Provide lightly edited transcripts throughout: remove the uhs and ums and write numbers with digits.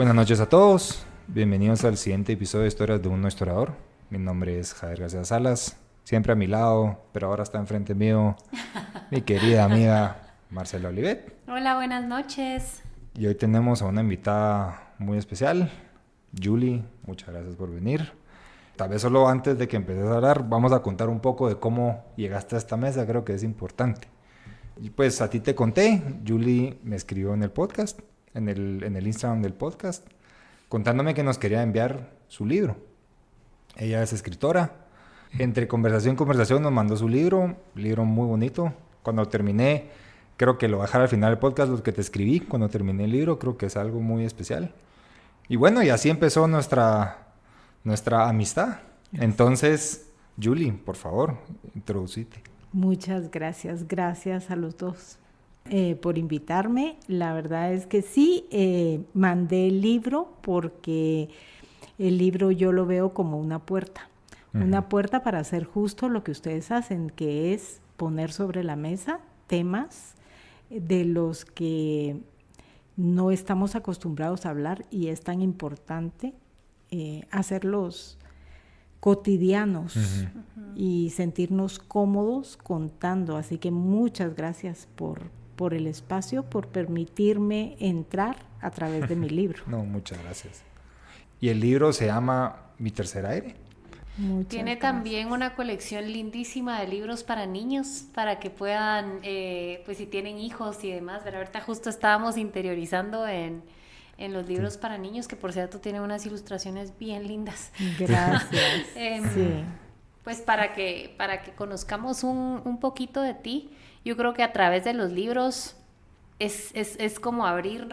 Buenas noches a todos, bienvenidos al siguiente episodio de Historias de un No Historiador. Mi nombre es Javier García Salas, siempre a mi lado, pero ahora está enfrente mío mi querida amiga Marcela Olivet. Hola, buenas noches. Y hoy tenemos a una invitada muy especial, Julie, muchas gracias por venir. Tal vez solo antes de que empieces a hablar, vamos a contar un poco de cómo llegaste a esta mesa, creo que es importante. Y pues a ti te conté, Julie me escribió en el podcast, en el Instagram del podcast, contándome que nos quería enviar su libro. Ella es escritora. Entre conversación y conversación nos mandó su libro muy bonito. Cuando terminé, creo que lo voy a dejar al final del podcast, lo que te escribí cuando terminé el libro, creo que es algo muy especial. Y bueno, y así empezó nuestra amistad. Entonces, Julie, por favor, introducite. Muchas gracias, gracias a los dos por invitarme. La verdad es que sí, mandé el libro porque el libro yo lo veo como una puerta. Una puerta para hacer justo lo que ustedes hacen, que es poner sobre la mesa temas de los que no estamos acostumbrados a hablar y es tan importante hacerlos cotidianos y sentirnos cómodos contando. Así que muchas gracias por el espacio, por permitirme entrar a través de mi libro. No, muchas gracias. Y el libro se llama Mi Tercer Aire. Tiene también una colección lindísima de libros para niños, para que puedan, pues si tienen hijos y demás. Pero ahorita justo estábamos interiorizando en los libros para niños, que por cierto tienen unas ilustraciones bien lindas. Gracias. Sí. Pues para que conozcamos un poquito de ti. Yo creo que a través de los libros es como abrir,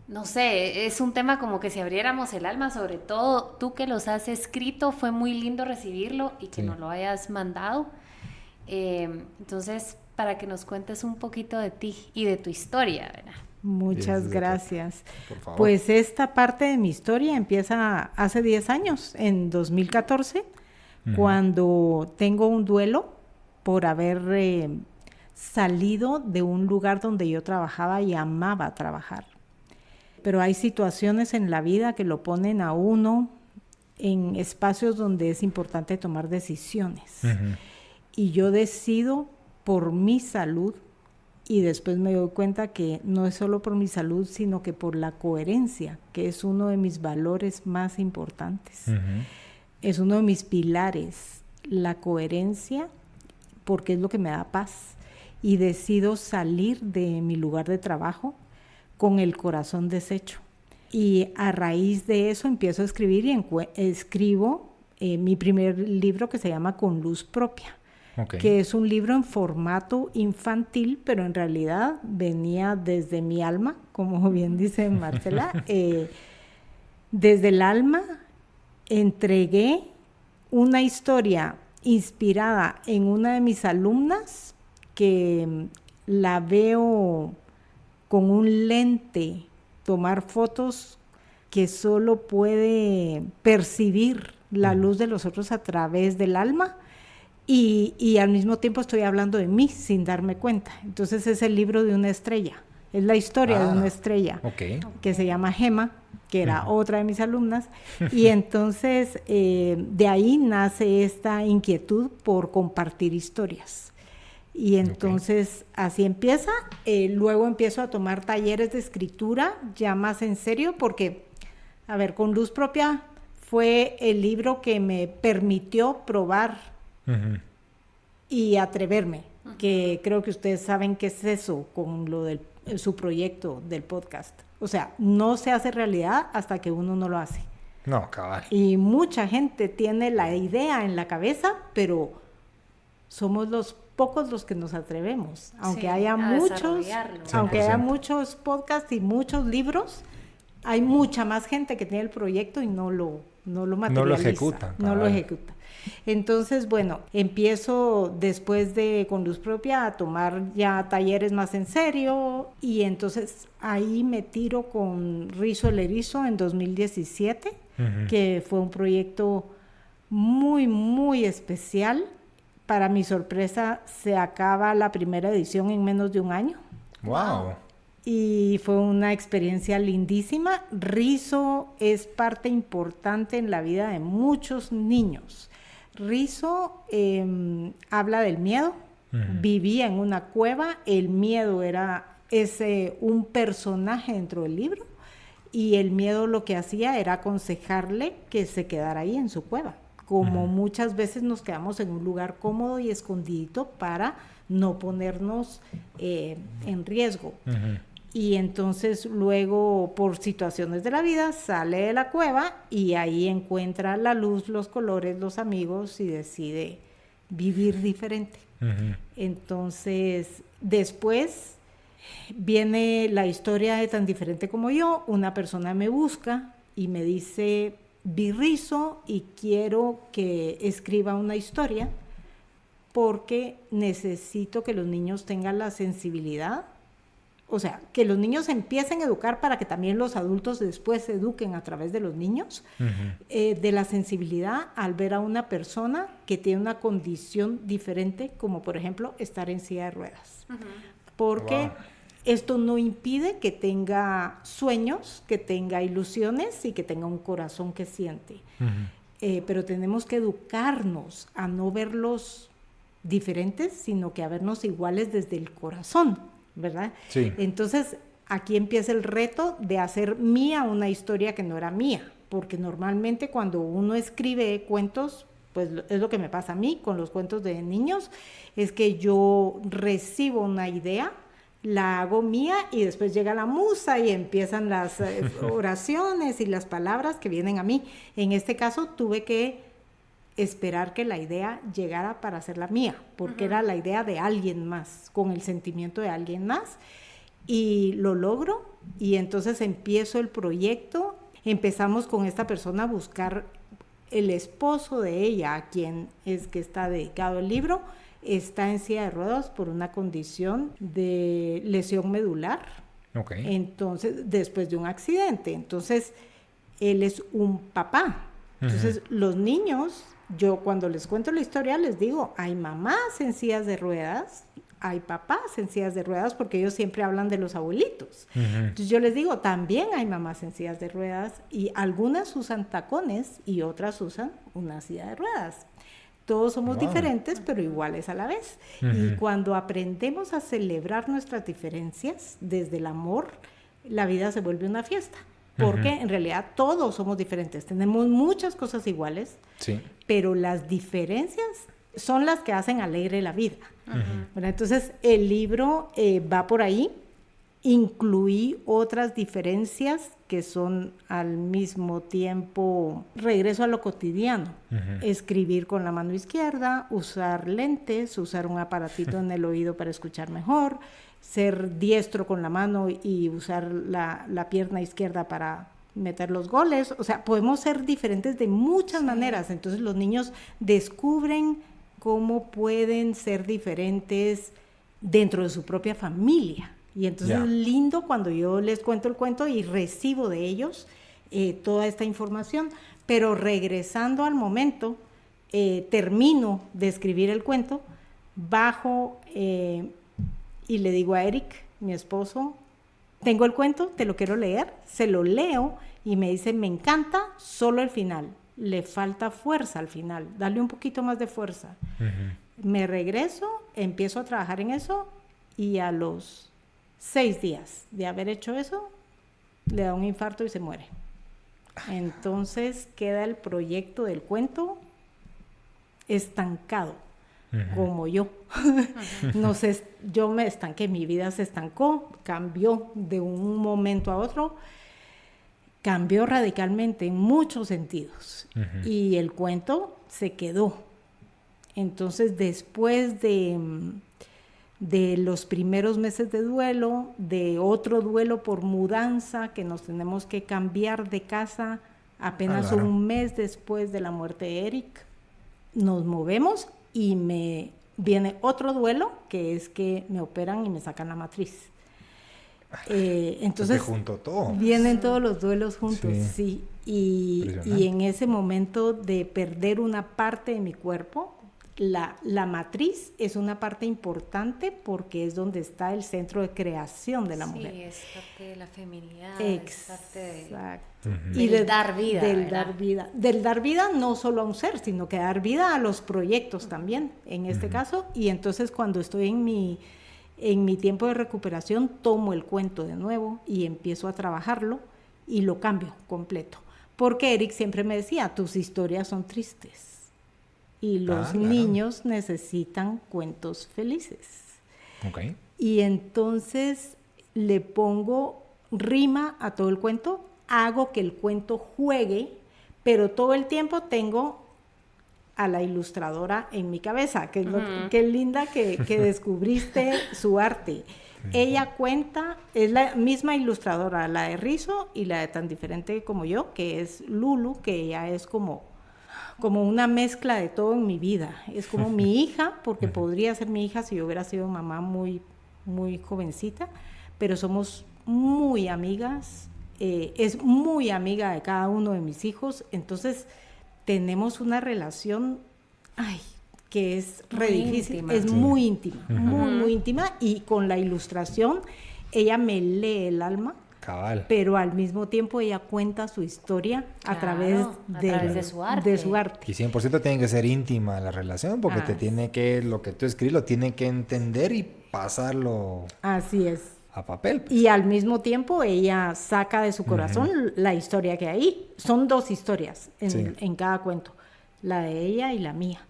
no sé, es un tema como que si abriéramos el alma, sobre todo tú que los has escrito, fue muy lindo recibirlo y que nos lo hayas mandado. Entonces, para que nos cuentes un poquito de ti y de tu historia, ¿verdad? Muchas gracias. Por favor. Pues esta parte de mi historia empieza hace 10 años, en 2014, cuando tengo un duelo por haber salido de un lugar donde yo trabajaba y amaba trabajar. Pero hay situaciones en la vida que lo ponen a uno en espacios donde es importante tomar decisiones. Y yo decido por mi salud, y después me doy cuenta que no es solo por mi salud, sino que por la coherencia, que es uno de mis valores más importantes. Es uno de mis pilares, la coherencia, porque es lo que me da paz. Y decido salir de mi lugar de trabajo con el corazón deshecho. Y a raíz de eso empiezo a escribir y escribo mi primer libro que se llama Con Luz Propia. Que es un libro en formato infantil, pero en realidad venía desde mi alma, como bien dice Marcela. Desde el alma entregué una historia inspirada en una de mis alumnas que la veo con un lente, tomar fotos que solo puede percibir la luz de los otros a través del alma. Y al mismo tiempo estoy hablando de mí sin darme cuenta. Entonces es el libro de una estrella, es la historia de una estrella que se llama Gema, que era otra de mis alumnas. Y entonces de ahí nace esta inquietud por compartir historias. Y entonces así empieza. Luego empiezo a tomar talleres de escritura ya más en serio porque, a ver, Con Luz Propia fue el libro que me permitió probar y atreverme, que creo que ustedes saben qué es eso con lo de su proyecto del podcast. O sea, no se hace realidad hasta que uno no lo hace. No, cabal. Y mucha gente tiene la idea en la cabeza, pero somos los pocos los que nos atrevemos. Aunque haya muchos podcasts y muchos libros, hay mucha más gente que tiene el proyecto y no lo materializa. No lo ejecuta. No lo ejecuta. Entonces, bueno, empiezo después de Con Luz Propia a tomar ya talleres más en serio y entonces ahí me tiro con Rizo el Erizo en 2017, que fue un proyecto muy, muy especial. Para mi sorpresa, se acaba la primera edición en menos de un año. ¡Wow! y fue una experiencia lindísima. Rizo es parte importante en la vida de muchos niños. Rizo habla del miedo. Vivía en una cueva, el miedo es un personaje dentro del libro, y el miedo lo que hacía era aconsejarle que se quedara ahí en su cueva, como muchas veces nos quedamos en un lugar cómodo y escondidito para no ponernos en riesgo. Y entonces luego, por situaciones de la vida, sale de la cueva y ahí encuentra la luz, los colores, los amigos, y decide vivir diferente. Entonces, después viene la historia de Tan Diferente Como Yo. Una persona me busca y me dice: vi Rizo y quiero que escriba una historia porque necesito que los niños tengan la sensibilidad, o sea, que los niños empiecen a educar para que también los adultos después se eduquen a través de los niños, de la sensibilidad al ver a una persona que tiene una condición diferente, como por ejemplo estar en silla de ruedas. Porque esto no impide que tenga sueños, que tenga ilusiones y que tenga un corazón que siente. Pero tenemos que educarnos a no verlos diferentes, sino que a vernos iguales desde el corazón, ¿verdad? Sí. Entonces, aquí empieza el reto de hacer mía una historia que no era mía, porque normalmente cuando uno escribe cuentos, pues es lo que me pasa a mí con los cuentos de niños, es que yo recibo una idea, la hago mía y después llega la musa y empiezan las oraciones y las palabras que vienen a mí. En este caso tuve que esperar que la idea llegara para hacerla mía, porque era la idea de alguien más, con el sentimiento de alguien más, y lo logro, y entonces empiezo el proyecto. Empezamos con esta persona a buscar el esposo de ella, a quien es que está dedicado el libro. Está en silla de ruedas por una condición de lesión medular, entonces, después de un accidente. Entonces, él es un papá. Entonces, los niños, yo cuando les cuento la historia les digo, hay mamás en sillas de ruedas, hay papás en sillas de ruedas, porque ellos siempre hablan de los abuelitos. Entonces yo les digo, también hay mamás en sillas de ruedas, y algunas usan tacones y otras usan una silla de ruedas. Todos somos diferentes, pero iguales a la vez. Y cuando aprendemos a celebrar nuestras diferencias desde el amor, la vida se vuelve una fiesta. Porque en realidad todos somos diferentes, tenemos muchas cosas iguales, pero las diferencias son las que hacen alegre la vida. Bueno, entonces el libro va por ahí. Incluí otras diferencias que son al mismo tiempo regreso a lo cotidiano. Escribir con la mano izquierda, usar lentes, usar un aparatito en el oído para escuchar mejor, ser diestro con la mano y usar la pierna izquierda para meter los goles. O sea, podemos ser diferentes de muchas maneras. Entonces los niños descubren cómo pueden ser diferentes dentro de su propia familia. Y entonces es lindo cuando yo les cuento el cuento y recibo de ellos toda esta información. Pero regresando al momento, termino de escribir el cuento, bajo y le digo a Eric, mi esposo, tengo el cuento, te lo quiero leer. Se lo leo y me dice, me encanta, solo el final, le falta fuerza al final, dale un poquito más de fuerza. Me regreso, empiezo a trabajar en eso, y a los 6 días de haber hecho eso, le da un infarto y se muere. Entonces queda el proyecto del cuento estancado, como yo. No sé, yo me estanqué, mi vida se estancó, cambió de un momento a otro, cambió radicalmente en muchos sentidos, y el cuento se quedó. Entonces, después de los primeros meses de duelo, de otro duelo por mudanza, que nos tenemos que cambiar de casa apenas un mes después de la muerte de Eric, nos movemos y me viene otro duelo, que es que me operan y me sacan la matriz. Entonces junto todo. Vienen todos los duelos juntos, sí. Y en ese momento de perder una parte de mi cuerpo, la matriz es una parte importante porque es donde está el centro de creación de la mujer. Sí, es parte de la feminidad, es parte de... Exacto. Y del dar vida, Del dar vida no solo a un ser, sino que dar vida a los proyectos también, en este caso. Y entonces cuando estoy en mi tiempo de recuperación, tomo el cuento de nuevo y empiezo a trabajarlo y lo cambio completo. Porque Eric siempre me decía, tus historias son tristes. Y los niños necesitan cuentos felices. Okay. Y entonces le pongo rima a todo el cuento, hago que el cuento juegue, pero todo el tiempo tengo a la ilustradora en mi cabeza, que es qué linda que descubriste su arte. Ella cuenta, es la misma ilustradora, la de Rizo y la de Tan Diferente Como Yo, que es Lulu, que ella es como una mezcla de todo en mi vida. Es como mi hija, porque podría ser mi hija si yo hubiera sido mamá muy, muy jovencita, pero somos muy amigas, es muy amiga de cada uno de mis hijos, entonces tenemos una relación, que es re difícil, íntima. Es muy íntima, muy íntima, y con la ilustración ella me lee el alma. Cabal. Pero al mismo tiempo ella cuenta su historia a través de su arte. Y 100% tiene que ser íntima la relación, porque te tiene que, lo que tú escribes lo tiene que entender y pasarlo. Así es. A papel. Pues. Y al mismo tiempo ella saca de su corazón la historia que hay ahí. Son 2 historias en cada cuento, la de ella y la mía.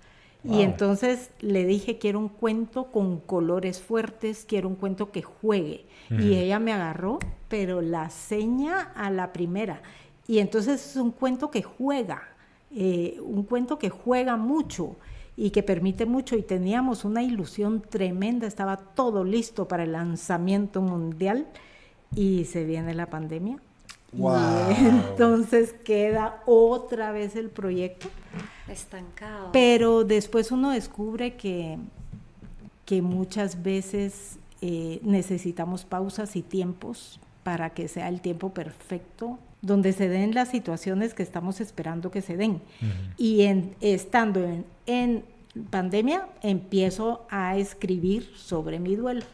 Wow. Y entonces le dije, quiero un cuento con colores fuertes, quiero un cuento que juegue. Y ella me agarró, pero la seña a la primera. Y entonces es un cuento que juega mucho y que permite mucho. Y teníamos una ilusión tremenda, estaba todo listo para el lanzamiento mundial y se viene la pandemia. Wow. Y entonces queda otra vez el proyecto estancado. Pero después uno descubre que muchas veces necesitamos pausas y tiempos para que sea el tiempo perfecto, donde se den las situaciones que estamos esperando que se den. Y estando en pandemia, empiezo a escribir sobre mi duelo.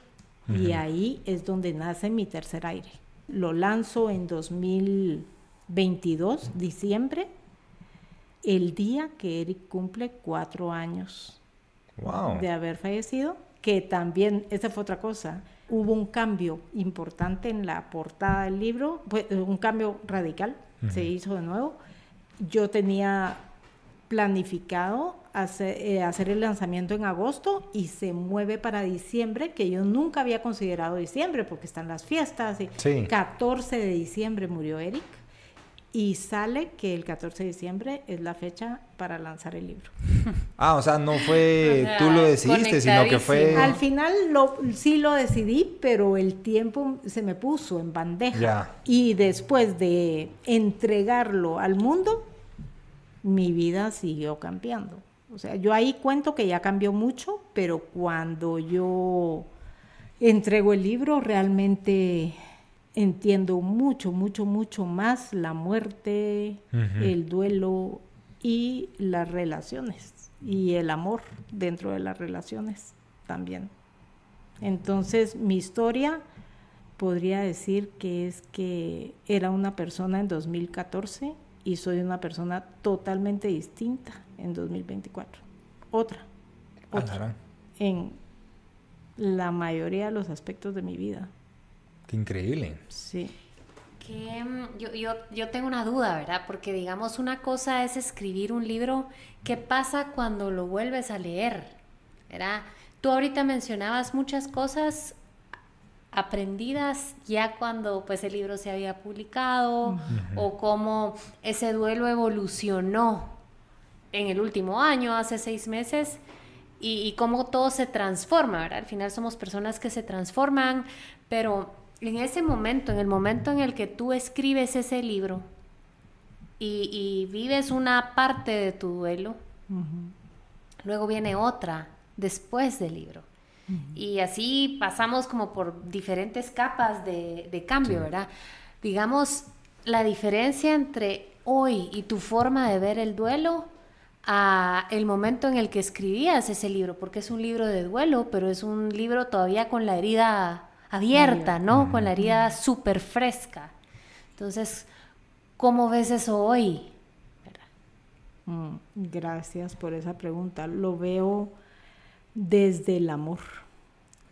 Y ahí es donde nace mi tercer aire. Lo lanzo en 2022, diciembre, el día que Eric cumple 4 años de haber fallecido, que también, esa fue otra cosa, hubo un cambio importante en la portada del libro, un cambio radical, se hizo de nuevo. Yo tenía planificado hacer el lanzamiento en agosto y se mueve para diciembre, que yo nunca había considerado diciembre porque están las fiestas. 14 de diciembre murió Eric y sale que el 14 de diciembre es la fecha para lanzar el libro. O sea, no fue tú lo decidiste, sino que fue... Al final sí lo decidí, pero el tiempo se me puso en bandeja. Ya. Y después de entregarlo al mundo, mi vida siguió cambiando. O sea, yo ahí cuento que ya cambió mucho, pero cuando yo entrego el libro realmente entiendo mucho más la muerte, el duelo y las relaciones y el amor dentro de las relaciones también. Entonces, mi historia podría decir que era una persona en 2014 y soy una persona totalmente distinta en 2024. Otra. En la mayoría de los aspectos de mi vida. Qué increíble. Sí. Que yo tengo una duda, ¿verdad? Porque digamos, una cosa es escribir un libro. ¿Qué pasa cuando lo vuelves a leer? ¿Verdad? Tú ahorita mencionabas muchas cosas aprendidas ya cuando pues el libro se había publicado, o cómo ese duelo evolucionó en el último año, hace 6 meses, y cómo todo se transforma, ¿verdad? Al final somos personas que se transforman, pero en ese momento, en el momento en el que tú escribes ese libro y vives una parte de tu duelo, luego viene otra después del libro. Y así pasamos como por diferentes capas de cambio, ¿verdad? Digamos, la diferencia entre hoy y tu forma de ver el duelo a el momento en el que escribías ese libro, porque es un libro de duelo, pero es un libro todavía con la herida abierta, ¿no? Con la herida súper fresca. Entonces, ¿cómo ves eso hoy? Gracias por esa pregunta. Lo veo desde el amor.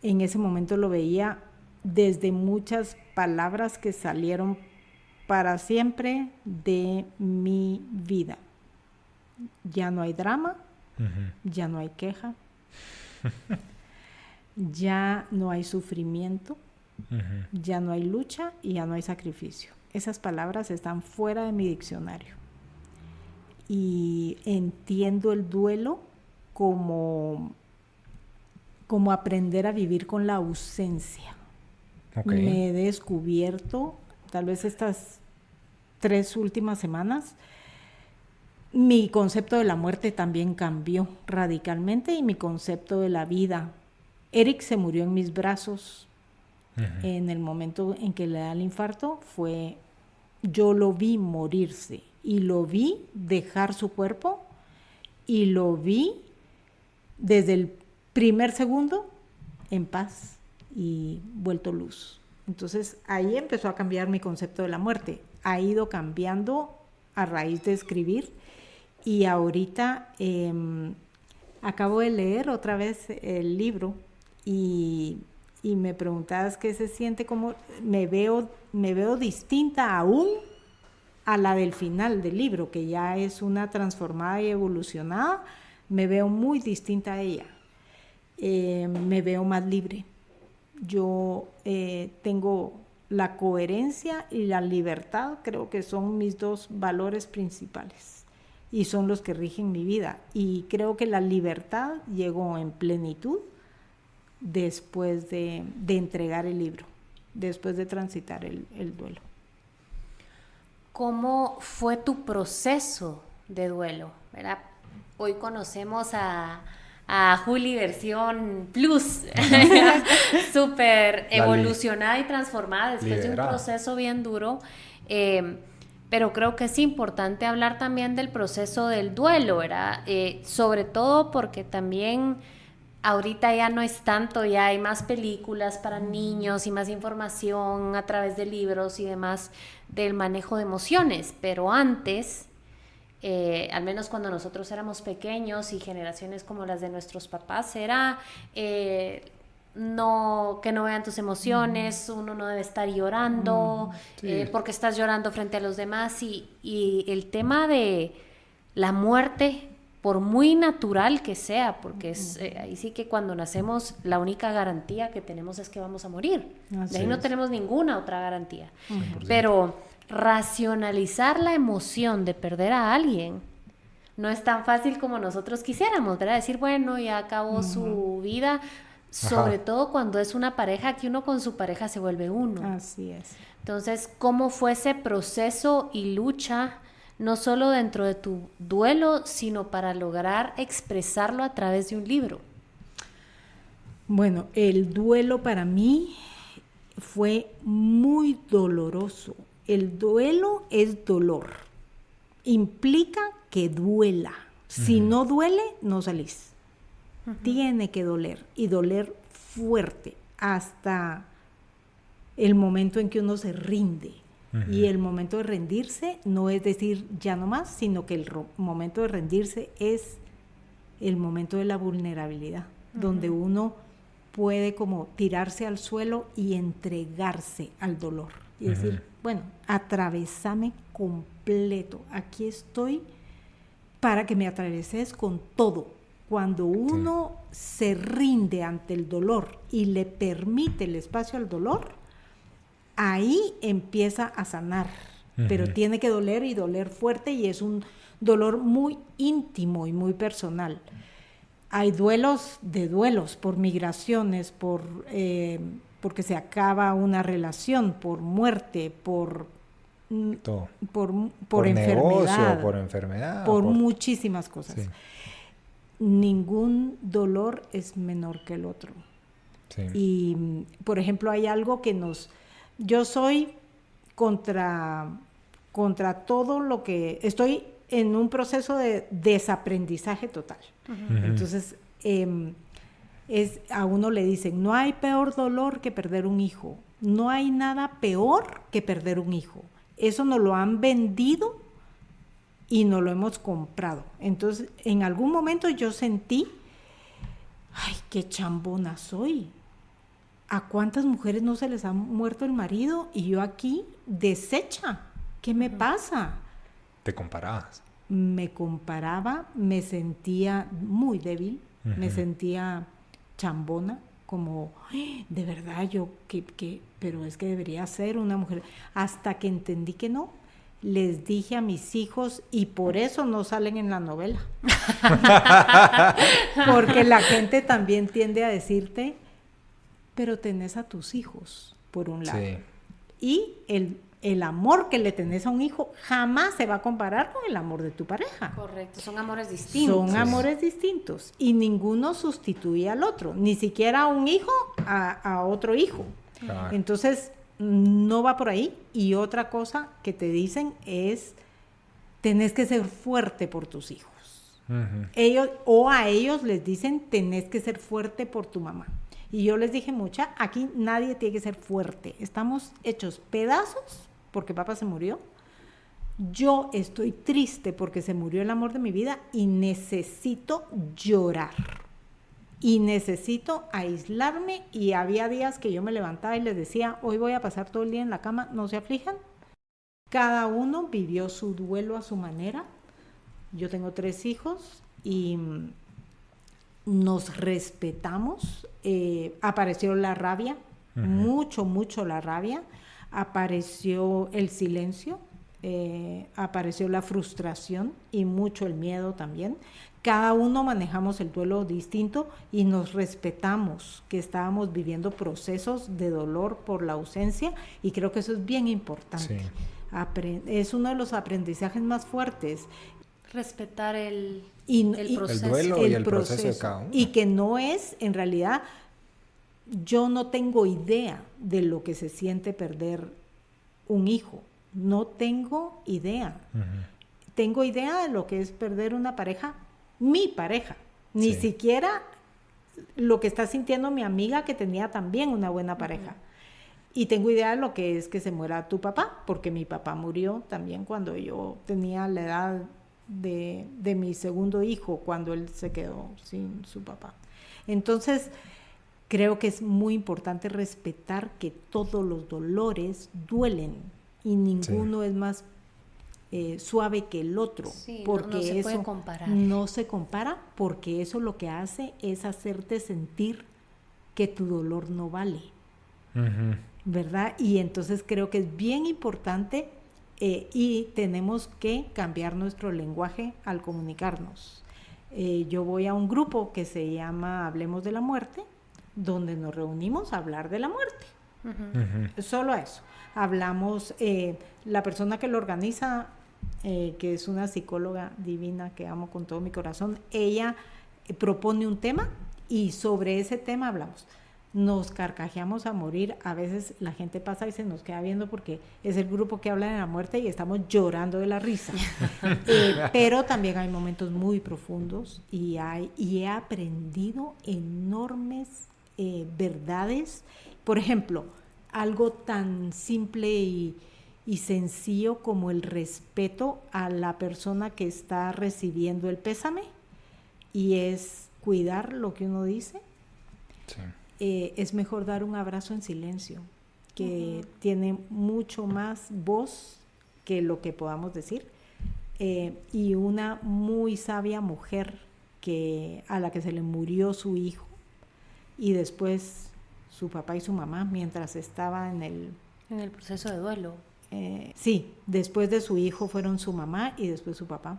En ese momento lo veía desde muchas palabras que salieron para siempre de mi vida. Ya no hay drama, ya no hay queja, ya no hay sufrimiento, ya no hay lucha y ya no hay sacrificio. Esas palabras están fuera de mi diccionario. Y entiendo el duelo como aprender a vivir con la ausencia. Okay. Me he descubierto, tal vez estas 3 últimas semanas, mi concepto de la muerte también cambió radicalmente y mi concepto de la vida. Eric se murió en mis brazos. En el momento en que le da el infarto yo lo vi morirse y lo vi dejar su cuerpo y lo vi desde el primer segundo en paz y vuelto luz. Entonces ahí empezó a cambiar mi concepto de la muerte. Ha ido cambiando a raíz de escribir y ahorita acabo de leer otra vez el libro y me preguntabas qué se siente, cómo me veo distinta aún a la del final del libro, que ya es una transformada y evolucionada. Me veo muy distinta a ella. Me veo más libre. Yo tengo la coherencia y la libertad, creo que son mis 2 valores principales y son los que rigen mi vida. Y creo que la libertad llegó en plenitud después de entregar el libro, después de transitar el duelo. ¿Cómo fue tu proceso de duelo? ¿Verdad? Hoy conocemos a Juli versión plus, súper evolucionada y transformada después de un proceso bien duro. Pero creo que es importante hablar también del proceso del duelo, ¿verdad? Sobre todo porque también ahorita ya no es tanto, ya hay más películas para niños y más información a través de libros y demás del manejo de emociones, pero antes, al menos cuando nosotros éramos pequeños y generaciones como las de nuestros papás, era que no vean tus emociones, uno no debe estar llorando, sí, porque estás llorando frente a los demás y el tema de la muerte, por muy natural que sea, porque ahí sí que cuando nacemos la única garantía que tenemos es que vamos a morir. De ahí no tenemos ninguna otra garantía. Pero racionalizar la emoción de perder a alguien no es tan fácil como nosotros quisiéramos, ¿verdad? Decir, bueno, ya acabó su vida, sobre todo cuando es una pareja, que uno con su pareja se vuelve uno. Así es. Entonces, ¿cómo fue ese proceso y lucha, no solo dentro de tu duelo, sino para lograr expresarlo a través de un libro? Bueno, el duelo para mí fue muy doloroso. El duelo es dolor. Implica que duela. Si no duele, no salís. Tiene que doler, y doler fuerte, hasta el momento en que uno se rinde. Y el momento de rendirse no es decir ya no más, sino que el momento de rendirse es el momento de la vulnerabilidad, donde uno puede como tirarse al suelo y entregarse al dolor. Y decir, bueno, atravesame completo, aquí estoy para que me atraveses con todo. Cuando uno se rinde ante el dolor y le permite el espacio al dolor, ahí empieza a sanar, pero tiene que doler y doler fuerte, y es un dolor muy íntimo y muy personal. Hay duelos de duelos, por migraciones, porque se acaba una relación, por muerte, por enfermedad, negocio, por enfermedad, por muchísimas cosas. Sí. Ningún dolor es menor que el otro. Sí. Y, por ejemplo, hay algo que yo soy contra todo lo que... Estoy en un proceso de desaprendizaje total. Entonces, a uno le dicen, no hay peor dolor que perder un hijo, no hay nada peor que perder un hijo. Eso nos lo han vendido y nos lo hemos comprado. Entonces, en algún momento yo sentí, ay, qué chambona soy. ¿A cuántas mujeres no se les ha muerto el marido? Y yo aquí deshecha. ¿Qué me pasa? ¿Te comparabas? Me comparaba, me sentía muy débil, me sentía chambona, como, "Ay, de verdad yo, pero es que debería ser una mujer". Hasta que entendí que no, les dije a mis hijos, y por eso no salen en la novela. Porque la gente también tiende a decirte, pero tenés a tus hijos, por un lado. Sí. Y el amor que le tenés a un hijo jamás se va a comparar con el amor de tu pareja. Correcto, son amores distintos. Son amores distintos y ninguno sustituye al otro, ni siquiera un hijo a otro hijo. Claro. Entonces, no va por ahí. Y otra cosa que te dicen es, tenés que ser fuerte por tus hijos. A ellos les dicen, tenés que ser fuerte por tu mamá. Y yo les dije aquí nadie tiene que ser fuerte. Estamos hechos pedazos porque papá se murió. Yo estoy triste porque se murió el amor de mi vida y necesito llorar. Y necesito aislarme. Y había días que yo me levantaba y les decía, hoy voy a pasar todo el día en la cama, no se aflijan. Cada uno vivió su duelo a su manera. Yo tengo 3 hijos y nos respetamos. Apareció la rabia, mucho la rabia. Apareció el silencio, apareció la frustración y mucho el miedo también. Cada uno manejamos el duelo distinto y nos respetamos, que estábamos viviendo procesos de dolor por la ausencia, y creo que eso es bien importante. Sí. Es uno de los aprendizajes más fuertes. Respetar el proceso. El duelo y el proceso de cada uno. Y que no es, en realidad, yo no tengo idea de lo que se siente perder un hijo. No tengo idea. Tengo idea de lo que es perder una pareja, mi pareja. Ni siquiera lo que está sintiendo mi amiga, que tenía también una buena pareja. Y tengo idea de lo que es que se muera tu papá, porque mi papá murió también cuando yo tenía la edad de mi segundo hijo, cuando él se quedó sin su papá. Entonces, creo que es muy importante respetar que todos los dolores duelen y ninguno es más suave que el otro, porque no se eso puede comparar. No se compara, porque eso lo que hace es hacerte sentir que tu dolor no vale, ¿verdad? Y entonces creo que es bien importante y tenemos que cambiar nuestro lenguaje al comunicarnos. Yo voy a un grupo que se llama Hablemos de la Muerte, donde nos reunimos a hablar de la muerte. Solo eso. Hablamos, la persona que lo organiza, que es una psicóloga divina que amo con todo mi corazón, ella propone un tema y sobre ese tema hablamos. Nos carcajeamos a morir. A veces la gente pasa y se nos queda viendo porque es el grupo que habla de la muerte y estamos llorando de la risa. Pero también hay momentos muy profundos y he aprendido enormes verdades. Por ejemplo, algo tan simple y sencillo como el respeto a la persona que está recibiendo el pésame, y es cuidar lo que uno dice. Sí. Es mejor dar un abrazo en silencio, que tiene mucho más voz que lo que podamos decir. Y una muy sabia mujer a la que se le murió su hijo y después su papá y su mamá mientras estaba en el proceso de duelo. Sí, después de su hijo fueron su mamá y después su papá.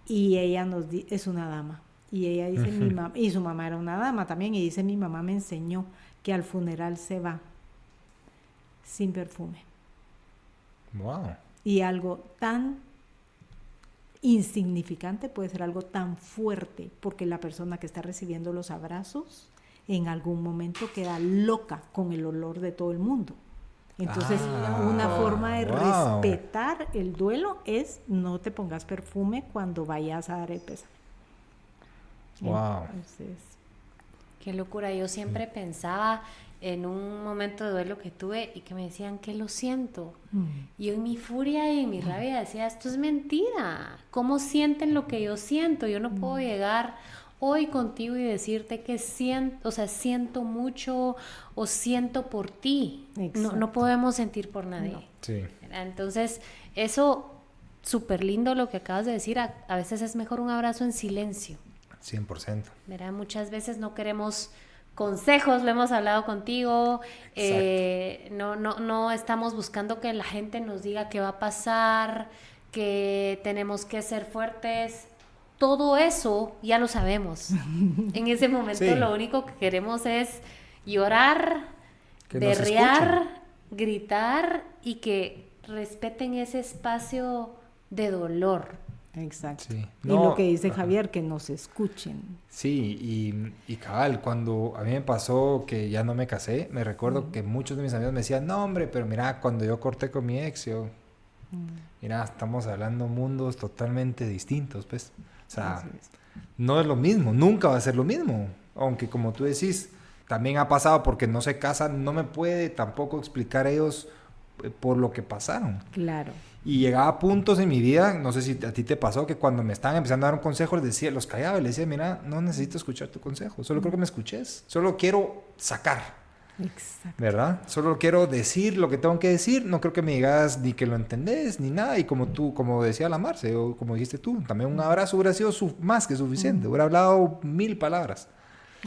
Y ella es una dama. Y ella dice, y su mamá era una dama también, y dice, mi mamá me enseñó que al funeral se va sin perfume. Wow. Y algo tan insignificante puede ser algo tan fuerte, porque la persona que está recibiendo los abrazos en algún momento queda loca con el olor de todo el mundo. Entonces, una forma de respetar el duelo es no te pongas perfume cuando vayas a dar el pésame. Wow. Entonces, qué locura. Yo siempre pensaba en un momento de duelo que tuve y que me decían que lo siento. Y yo en mi furia y en mi rabia decía, esto es mentira. ¿Cómo sienten lo que yo siento? Yo no puedo llegar hoy contigo y decirte que siento, o sea, siento mucho o siento por ti. No podemos sentir por nadie. No. Sí. Entonces, eso, súper lindo lo que acabas de decir. A veces es mejor un abrazo en silencio. 100%. ¿Verdad? Muchas veces no queremos consejos, lo hemos hablado contigo. No estamos buscando que la gente nos diga qué va a pasar, que tenemos que ser fuertes. Todo eso ya lo sabemos. En ese momento lo único que queremos es llorar, berrear, gritar y que respeten ese espacio de dolor. Exacto. Sí. Y lo que dice Javier, que nos escuchen. Sí, y cabal, cuando a mí me pasó que ya no me casé, me recuerdo que muchos de mis amigos me decían, no hombre, pero mira, cuando yo corté con mi ex, mira, estamos hablando mundos totalmente distintos, pues. O sea, no es lo mismo, nunca va a ser lo mismo. Aunque como tú decís, también ha pasado porque no se casan, no me puede tampoco explicar ellos por lo que pasaron. Claro. Y llegaba a puntos en mi vida, no sé si a ti te pasó, que cuando me estaban empezando a dar un consejo, les decía, los callaba y les decía, mira, no necesito escuchar tu consejo, solo creo que me escuches, solo quiero sacar. Exacto. ¿Verdad? Solo quiero decir lo que tengo que decir, no creo que me digas ni que lo entendés, ni nada, y como decía la Marce, o como dijiste tú, también un abrazo hubiera sido más que suficiente, hubiera hablado 1000 palabras.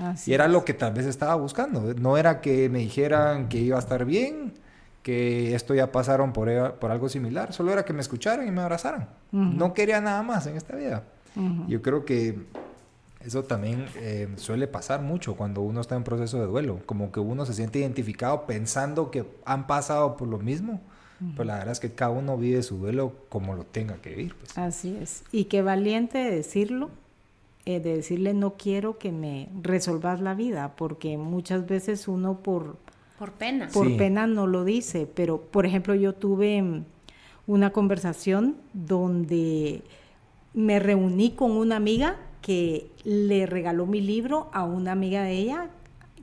Así y era es. lo que tal vez estaba buscando, no era que me dijeran que iba a estar bien, que esto ya pasaron por algo similar, solo era que me escucharan y me abrazaran. No quería nada más en esta vida. Yo creo que eso también suele pasar mucho cuando uno está en proceso de duelo, como que uno se siente identificado pensando que han pasado por lo mismo, pero la verdad es que cada uno vive su duelo como lo tenga que vivir. Pues. Así es. Y qué valiente de decirlo, de decirle no quiero que me resolvas la vida, porque muchas veces uno por pena. Por pena no lo dice, pero por ejemplo yo tuve una conversación donde me reuní con una amiga que le regaló mi libro a una amiga de ella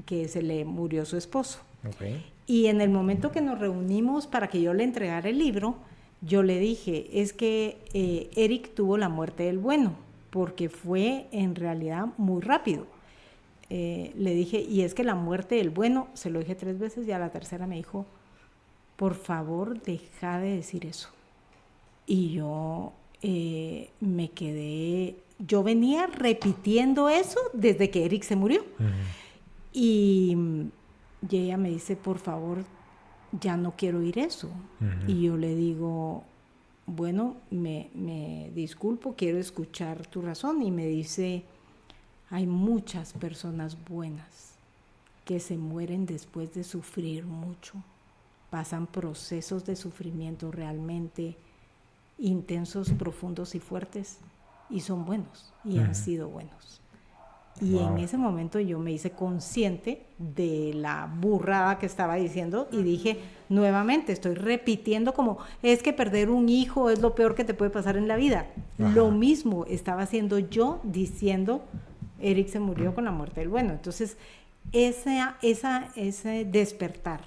que se le murió su esposo. Okay. Y en el momento que nos reunimos para que yo le entregara el libro, yo le dije, es que Eric tuvo la muerte del bueno, porque fue en realidad muy rápido. Le dije, y es que la muerte del bueno, se lo dije 3 veces y a la tercera me dijo, por favor, deja de decir eso. Y yo me quedé, yo venía repitiendo eso desde que Eric se murió. Y ella me dice, por favor, ya no quiero oír eso. Y yo le digo, bueno, me disculpo, quiero escuchar tu razón. Y me dice, hay muchas personas buenas que se mueren después de sufrir mucho. Pasan procesos de sufrimiento realmente intensos, profundos y fuertes, y son buenos, y han sido buenos. Y en ese momento yo me hice consciente de la burrada que estaba diciendo y dije, nuevamente, estoy repitiendo como, es que perder un hijo es lo peor que te puede pasar en la vida. Lo mismo estaba haciendo yo diciendo, Eric se murió con la muerte del bueno. Entonces, ese despertar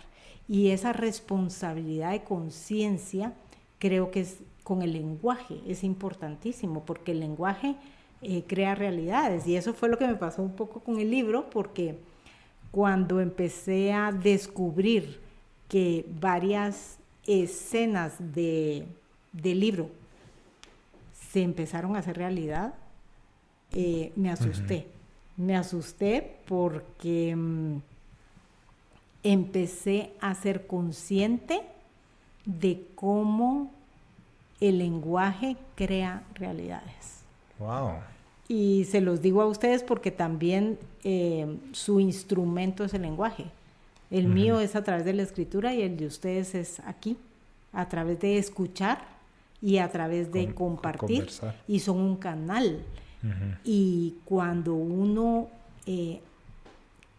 y esa responsabilidad de conciencia, creo que es con el lenguaje, es importantísimo, porque el lenguaje crea realidades. Y eso fue lo que me pasó un poco con el libro, porque cuando empecé a descubrir que varias escenas del libro se empezaron a hacer realidad, me asusté. Me asusté porque empecé a ser consciente de cómo el lenguaje crea realidades. Wow. Y se los digo a ustedes porque también su instrumento es el lenguaje. El mío es a través de la escritura y el de ustedes es aquí, a través de escuchar y a través de compartir. Y son un canal. Y cuando uno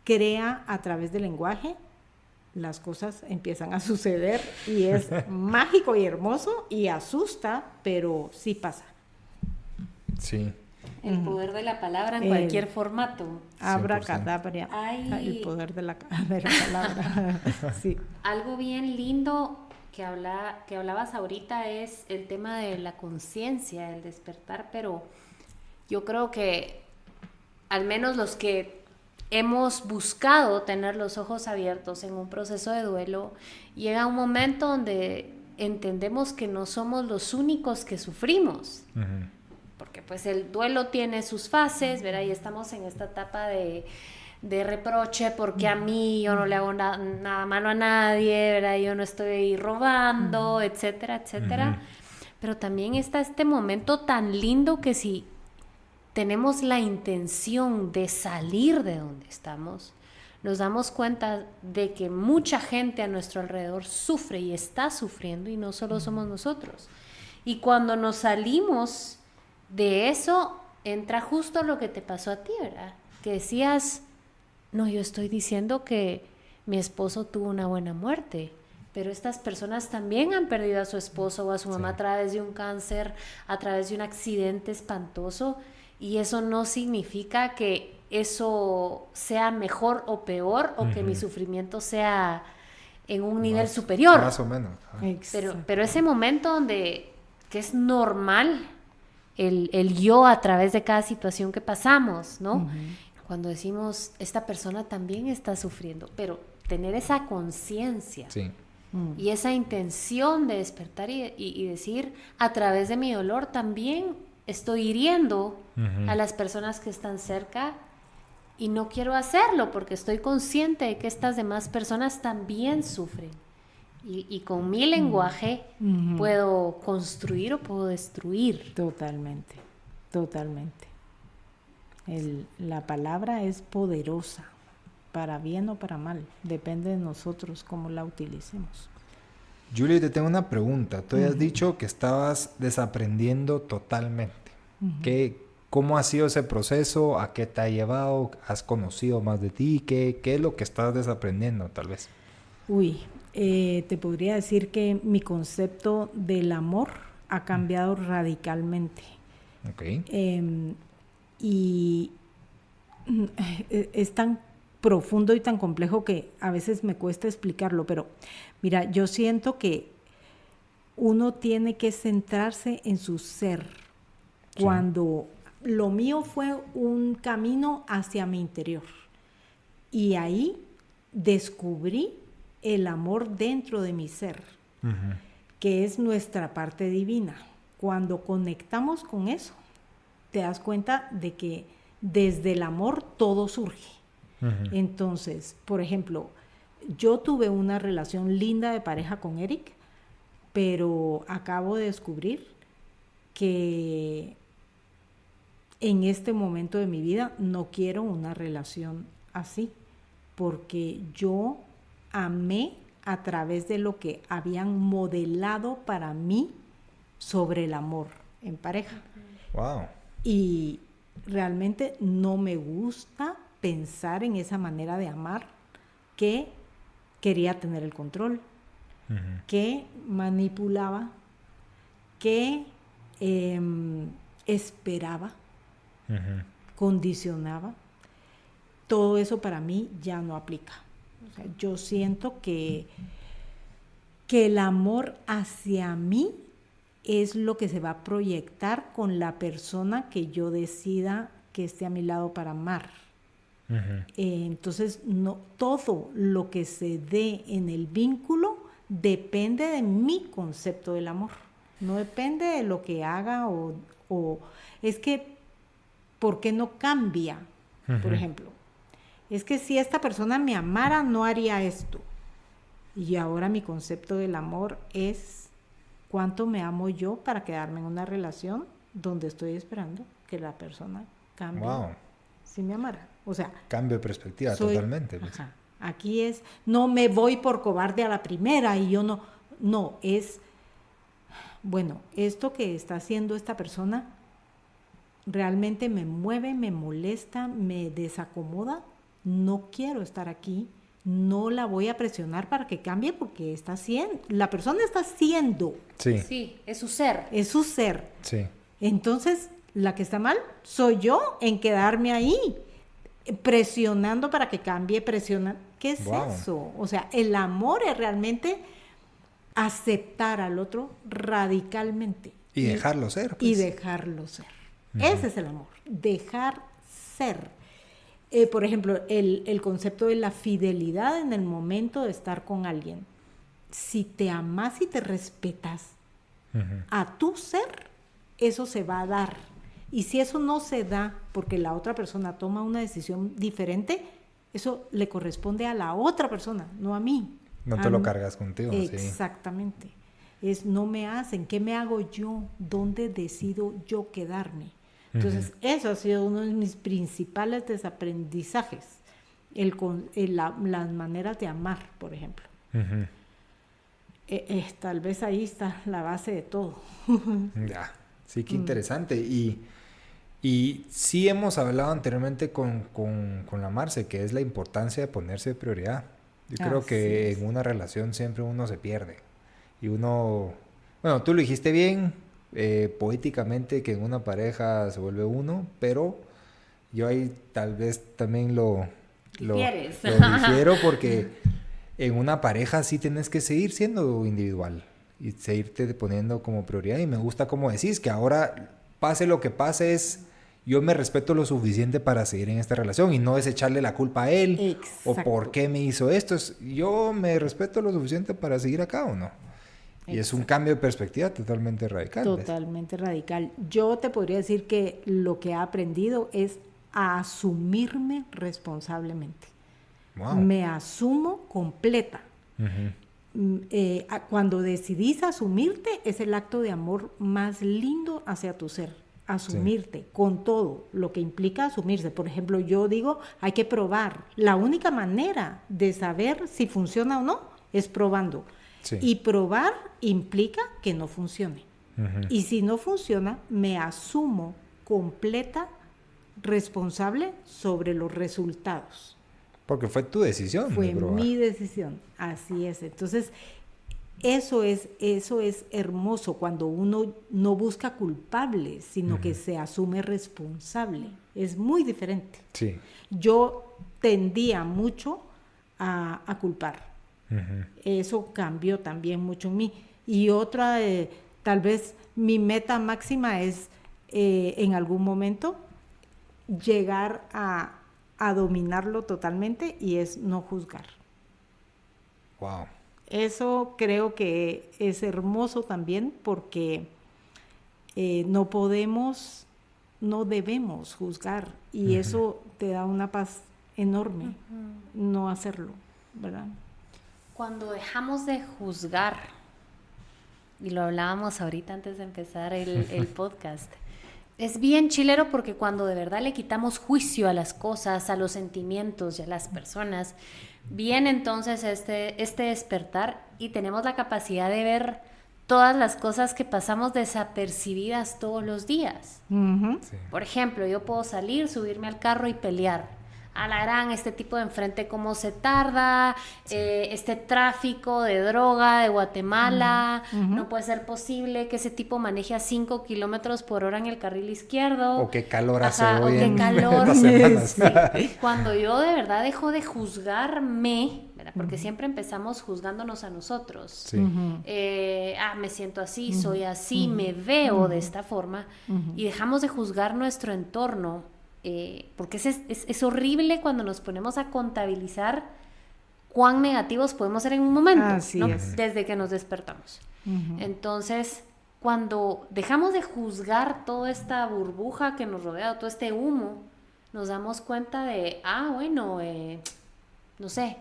crea a través del lenguaje, las cosas empiezan a suceder y es mágico y hermoso y asusta, pero sí pasa. Sí. El poder de la palabra en cualquier formato. Abracadabra. El poder de la palabra. Sí. Algo bien lindo que hablabas ahorita es el tema de la conciencia, el despertar, pero yo creo que al menos los que hemos buscado tener los ojos abiertos en un proceso de duelo, llega un momento donde entendemos que no somos los únicos que sufrimos. Uh-huh. Porque pues el duelo tiene sus fases, ¿verdad? Y estamos en esta etapa de reproche porque a mí yo no le hago nada malo a nadie, ¿verdad? Yo no estoy robando, etcétera, etcétera. Uh-huh. Pero también está este momento tan lindo que si tenemos la intención de salir de donde estamos, nos damos cuenta de que mucha gente a nuestro alrededor sufre y está sufriendo y no solo somos nosotros. Y cuando nos salimos de eso, entra justo lo que te pasó a ti, ¿verdad? Que decías, no, yo estoy diciendo que mi esposo tuvo una buena muerte, pero estas personas también han perdido a su esposo o a su mamá a través de un cáncer, a través de un accidente espantoso, y eso no significa que eso sea mejor o peor, o que mi sufrimiento sea en un nivel superior. Más o menos. Pero ese momento donde que es normal el yo a través de cada situación que pasamos, ¿no? Uh-huh. Cuando decimos, esta persona también está sufriendo, pero tener esa conciencia y esa intención de despertar y decir, a través de mi dolor también estoy hiriendo a las personas que están cerca y no quiero hacerlo porque estoy consciente de que estas demás personas también sufren. Y con mi lenguaje puedo construir o puedo destruir. Totalmente, totalmente. La palabra es poderosa, para bien o para mal. Depende de nosotros cómo la utilicemos. Julie, te tengo una pregunta. Tú has dicho que estabas desaprendiendo totalmente. ¿Cómo ha sido ese proceso? ¿A qué te ha llevado? ¿Has conocido más de ti? ¿Qué es lo que estás desaprendiendo, tal vez? Te podría decir que mi concepto del amor ha cambiado radicalmente. Okay. Y es tan profundo y tan complejo que a veces me cuesta explicarlo, pero mira, yo siento que uno tiene que centrarse en su ser. Cuando lo mío fue un camino hacia mi interior y ahí descubrí el amor dentro de mi ser, que es nuestra parte divina. Cuando conectamos con eso, te das cuenta de que desde el amor todo surge. Entonces, por ejemplo, yo tuve una relación linda de pareja con Eric, pero acabo de descubrir que en este momento de mi vida no quiero una relación así, porque yo amé a través de lo que habían modelado para mí sobre el amor en pareja. Wow. Y realmente no me gusta pensar en esa manera de amar, que quería tener el control, que manipulaba, que esperaba, condicionaba. Todo eso para mí ya no aplica. O sea, yo siento que el amor hacia mí es lo que se va a proyectar con la persona que yo decida que esté a mi lado para amar. Entonces, no, todo lo que se dé en el vínculo depende de mi concepto del amor. No depende de lo que haga o es que, ¿por qué no cambia? Por ejemplo, es que si esta persona me amara, no haría esto. Y ahora mi concepto del amor es cuánto me amo yo para quedarme en una relación donde estoy esperando que la persona cambie. Wow. Si me amara. O sea, cambio de perspectiva totalmente. Pues. Aquí es, no me voy por cobarde a la primera y yo no, es, bueno, esto que está haciendo esta persona realmente me mueve, me molesta, me desacomoda, no quiero estar aquí, no la voy a presionar para que cambie porque la persona está siendo. Sí. Sí, es su ser. Es su ser. Sí. Entonces, la que está mal soy yo en quedarme ahí, presionando para que cambie, presionando. ¿Qué es eso? O sea, el amor es realmente aceptar al otro radicalmente. Y dejarlo ser. Pues. Y dejarlo ser. Ese es el amor, dejar ser. Por ejemplo, el concepto de la fidelidad en el momento de estar con alguien. Si te amas y te respetas a tu ser, eso se va a dar. Y si eso no se da porque la otra persona toma una decisión diferente, eso le corresponde a la otra persona, no a mí. No te lo cargas contigo. Exactamente. No me hacen, ¿qué me hago yo? ¿Dónde decido yo quedarme? Entonces, eso ha sido uno de mis principales desaprendizajes, las maneras de amar, por ejemplo. Tal vez ahí está la base de todo. Ya, sí, qué interesante. Y sí hemos hablado anteriormente con la Marce, que es la importancia de ponerse de prioridad. Yo creo que en una relación siempre uno se pierde. Y uno, bueno, tú lo dijiste bien, poéticamente, que en una pareja se vuelve uno, pero yo ahí tal vez también lo difiero porque en una pareja sí tienes que seguir siendo individual y seguirte poniendo como prioridad. Y me gusta como decís que ahora, pase lo que pase, yo me respeto lo suficiente para seguir en esta relación y no es echarle la culpa a él. Exacto. O por qué me hizo esto. Yo me respeto lo suficiente para seguir acá o no. Y es un cambio de perspectiva totalmente radical. Totalmente radical. Yo te podría decir que lo que he aprendido es a asumirme responsablemente. Wow. Me asumo completa. Cuando decidís asumirte, es el acto de amor más lindo hacia tu ser. Asumirte con todo lo que implica asumirse. Por ejemplo, yo digo, hay que probar. La única manera de saber si funciona o no es probando. Sí. Y probar implica que no funcione. Y si no funciona, me asumo completa responsable sobre los resultados. Porque fue tu decisión. Fue mi decisión, así es. Entonces, eso es hermoso cuando uno no busca culpables, sino que se asume responsable. Es muy diferente. Sí. Yo tendía mucho a culpar. Eso cambió también mucho en mí. Y otra, tal vez mi meta máxima es en algún momento llegar a dominarlo totalmente y es no juzgar. Wow. Eso creo que es hermoso también porque no debemos juzgar y eso te da una paz enorme, no hacerlo, ¿verdad? Cuando dejamos de juzgar, y lo hablábamos ahorita antes de empezar el podcast, es bien chilero porque cuando de verdad le quitamos juicio a las cosas, a los sentimientos y a las personas, viene entonces este despertar y tenemos la capacidad de ver todas las cosas que pasamos desapercibidas todos los días. Sí. Por ejemplo, yo puedo salir, subirme al carro y pelear. A la gran, este tipo de enfrente, cómo se tarda, este tráfico de droga de Guatemala, no puede ser posible que ese tipo maneje a 5 kilómetros por hora en el carril izquierdo. O qué calor hace hoy. O qué calor. Sí. Cuando yo de verdad dejo de juzgarme, ¿verdad? Porque siempre empezamos juzgándonos a nosotros. Sí. Me siento así, soy así, me veo de esta forma, y dejamos de juzgar nuestro entorno. Porque es horrible cuando nos ponemos a contabilizar cuán negativos podemos ser en un momento, ¿no? Desde que nos despertamos. Entonces, cuando dejamos de juzgar toda esta burbuja que nos rodea, todo este humo, nos damos cuenta de, no sé,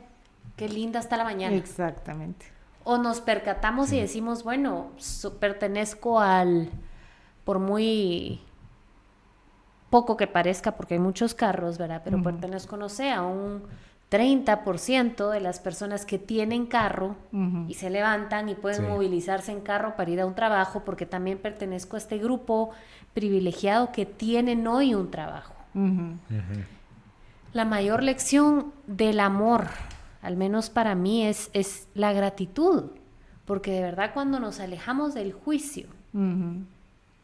qué linda está la mañana. Exactamente. O nos percatamos y decimos, bueno, pertenezco por muy poco que parezca, porque hay muchos carros, ¿verdad? Pero pertenezco, no sé, a un 30% de las personas que tienen carro y se levantan y pueden movilizarse en carro para ir a un trabajo, porque también pertenezco a este grupo privilegiado que tienen hoy un trabajo. La mayor lección del amor al menos para mí, es la gratitud. Porque de verdad cuando nos alejamos del juicio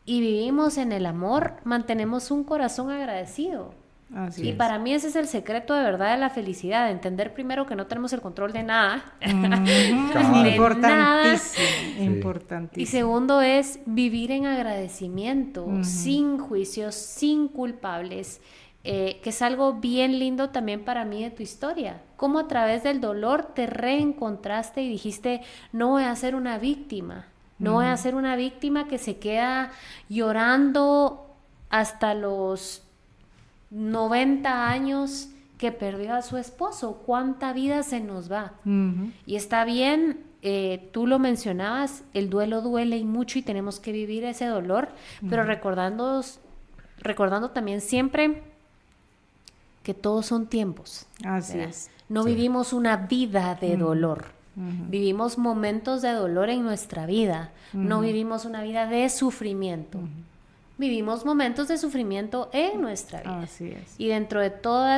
y vivimos en el amor, mantenemos un corazón agradecido. Así es. Para mí ese es el secreto de verdad de la felicidad, de entender primero que no tenemos el control de nada. Importantísimo, importantísimo. Y segundo es vivir en agradecimiento, sin juicios, sin culpables, que es algo bien lindo también para mí de tu historia. Cómo a través del dolor te reencontraste y dijiste, no voy a ser una víctima, no voy a ser una víctima que se queda llorando hasta los 90 años que perdió a su esposo. ¿Cuánta vida se nos va? Y está bien, tú lo mencionabas, el duelo duele y mucho y tenemos que vivir ese dolor, pero recordando también siempre que todos son tiempos. Así es. No vivimos una vida de dolor. Vivimos momentos de dolor en nuestra vida. No vivimos una vida de sufrimiento. Vivimos momentos de sufrimiento en nuestra vida. Así es. Y dentro de toda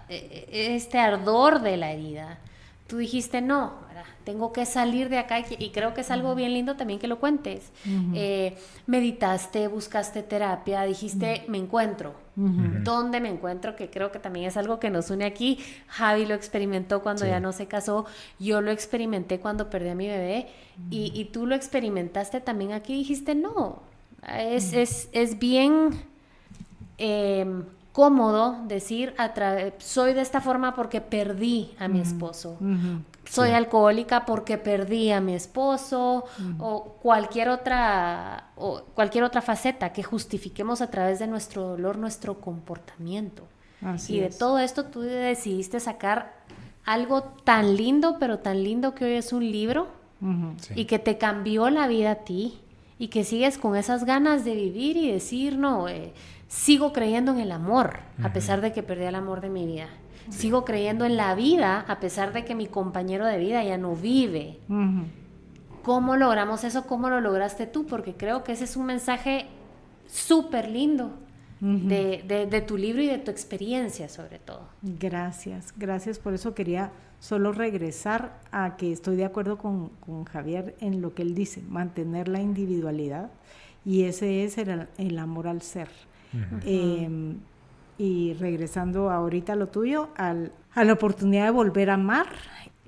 este ardor de la herida, tú dijiste, no, ¿verdad? Tengo que salir de acá, y creo que es algo bien lindo también que lo cuentes. Meditaste, buscaste terapia, dijiste, me encuentro. ¿Dónde me encuentro? Que creo que también es algo que nos une aquí. Javi lo experimentó cuando ya no se casó, yo lo experimenté cuando perdí a mi bebé, y tú lo experimentaste también aquí, dijiste, no, es bien cómodo decir, soy de esta forma porque perdí a mi esposo. Soy alcohólica porque perdí a mi esposo, o cualquier otra faceta que justifiquemos a través de nuestro dolor, nuestro comportamiento. Así y de es. todo esto tú decidiste sacar algo tan lindo, pero tan lindo que hoy es un libro, y que te cambió la vida a ti, y que sigues con esas ganas de vivir y decir, no, sigo creyendo en el amor, a pesar de que perdí el amor de mi vida. Sigo creyendo en la vida, a pesar de que mi compañero de vida ya no vive. ¿Cómo logramos eso? ¿Cómo lo lograste tú? Porque creo que ese es un mensaje súper lindo de tu libro y de tu experiencia, sobre todo. Gracias por eso quería solo regresar a que estoy de acuerdo con Javier en lo que él dice, mantener la individualidad, y ese es el amor al ser. Y regresando ahorita a lo tuyo, a la oportunidad de volver a amar,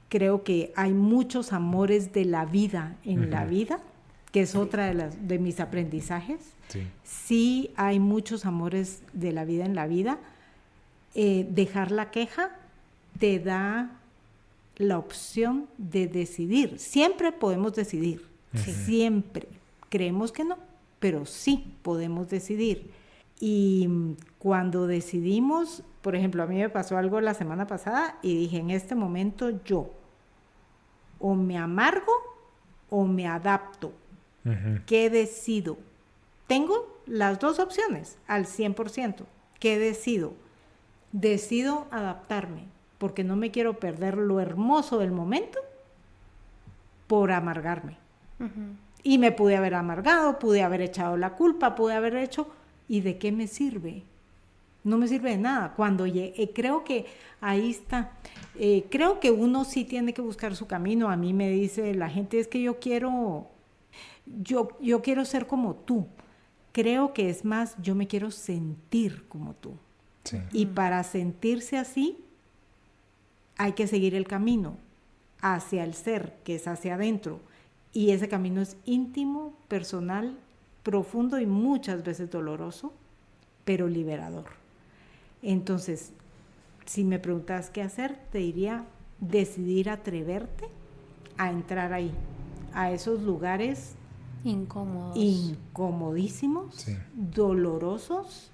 creo que hay muchos amores de la vida en la vida, que es otra de mis aprendizajes. Sí hay muchos amores de la vida en la vida. Dejar la queja te da la opción de decidir. Siempre podemos decidir, siempre. Creemos que no, pero sí podemos decidir. Y cuando decidimos, por ejemplo, a mí me pasó algo la semana pasada y dije, en este momento yo o me amargo o me adapto. ¿Qué decido? Tengo las dos opciones al 100%. ¿Qué decido? Decido adaptarme, porque no me quiero perder lo hermoso del momento por amargarme. Y me pude haber amargado, pude haber echado la culpa, pude haber hecho... ¿Y de qué me sirve? No me sirve de nada. Cuando creo que ahí está. Creo que uno sí tiene que buscar su camino. A mí me dice la gente, es que yo quiero ser como tú. Creo que es más, yo me quiero sentir como tú. Y para sentirse así, hay que seguir el camino hacia el ser, que es hacia adentro. Y ese camino es íntimo, personal, profundo y muchas veces doloroso, pero liberador. Entonces, si me preguntas qué hacer, te diría decidir atreverte a entrar ahí, a esos lugares incomodísimos, dolorosos,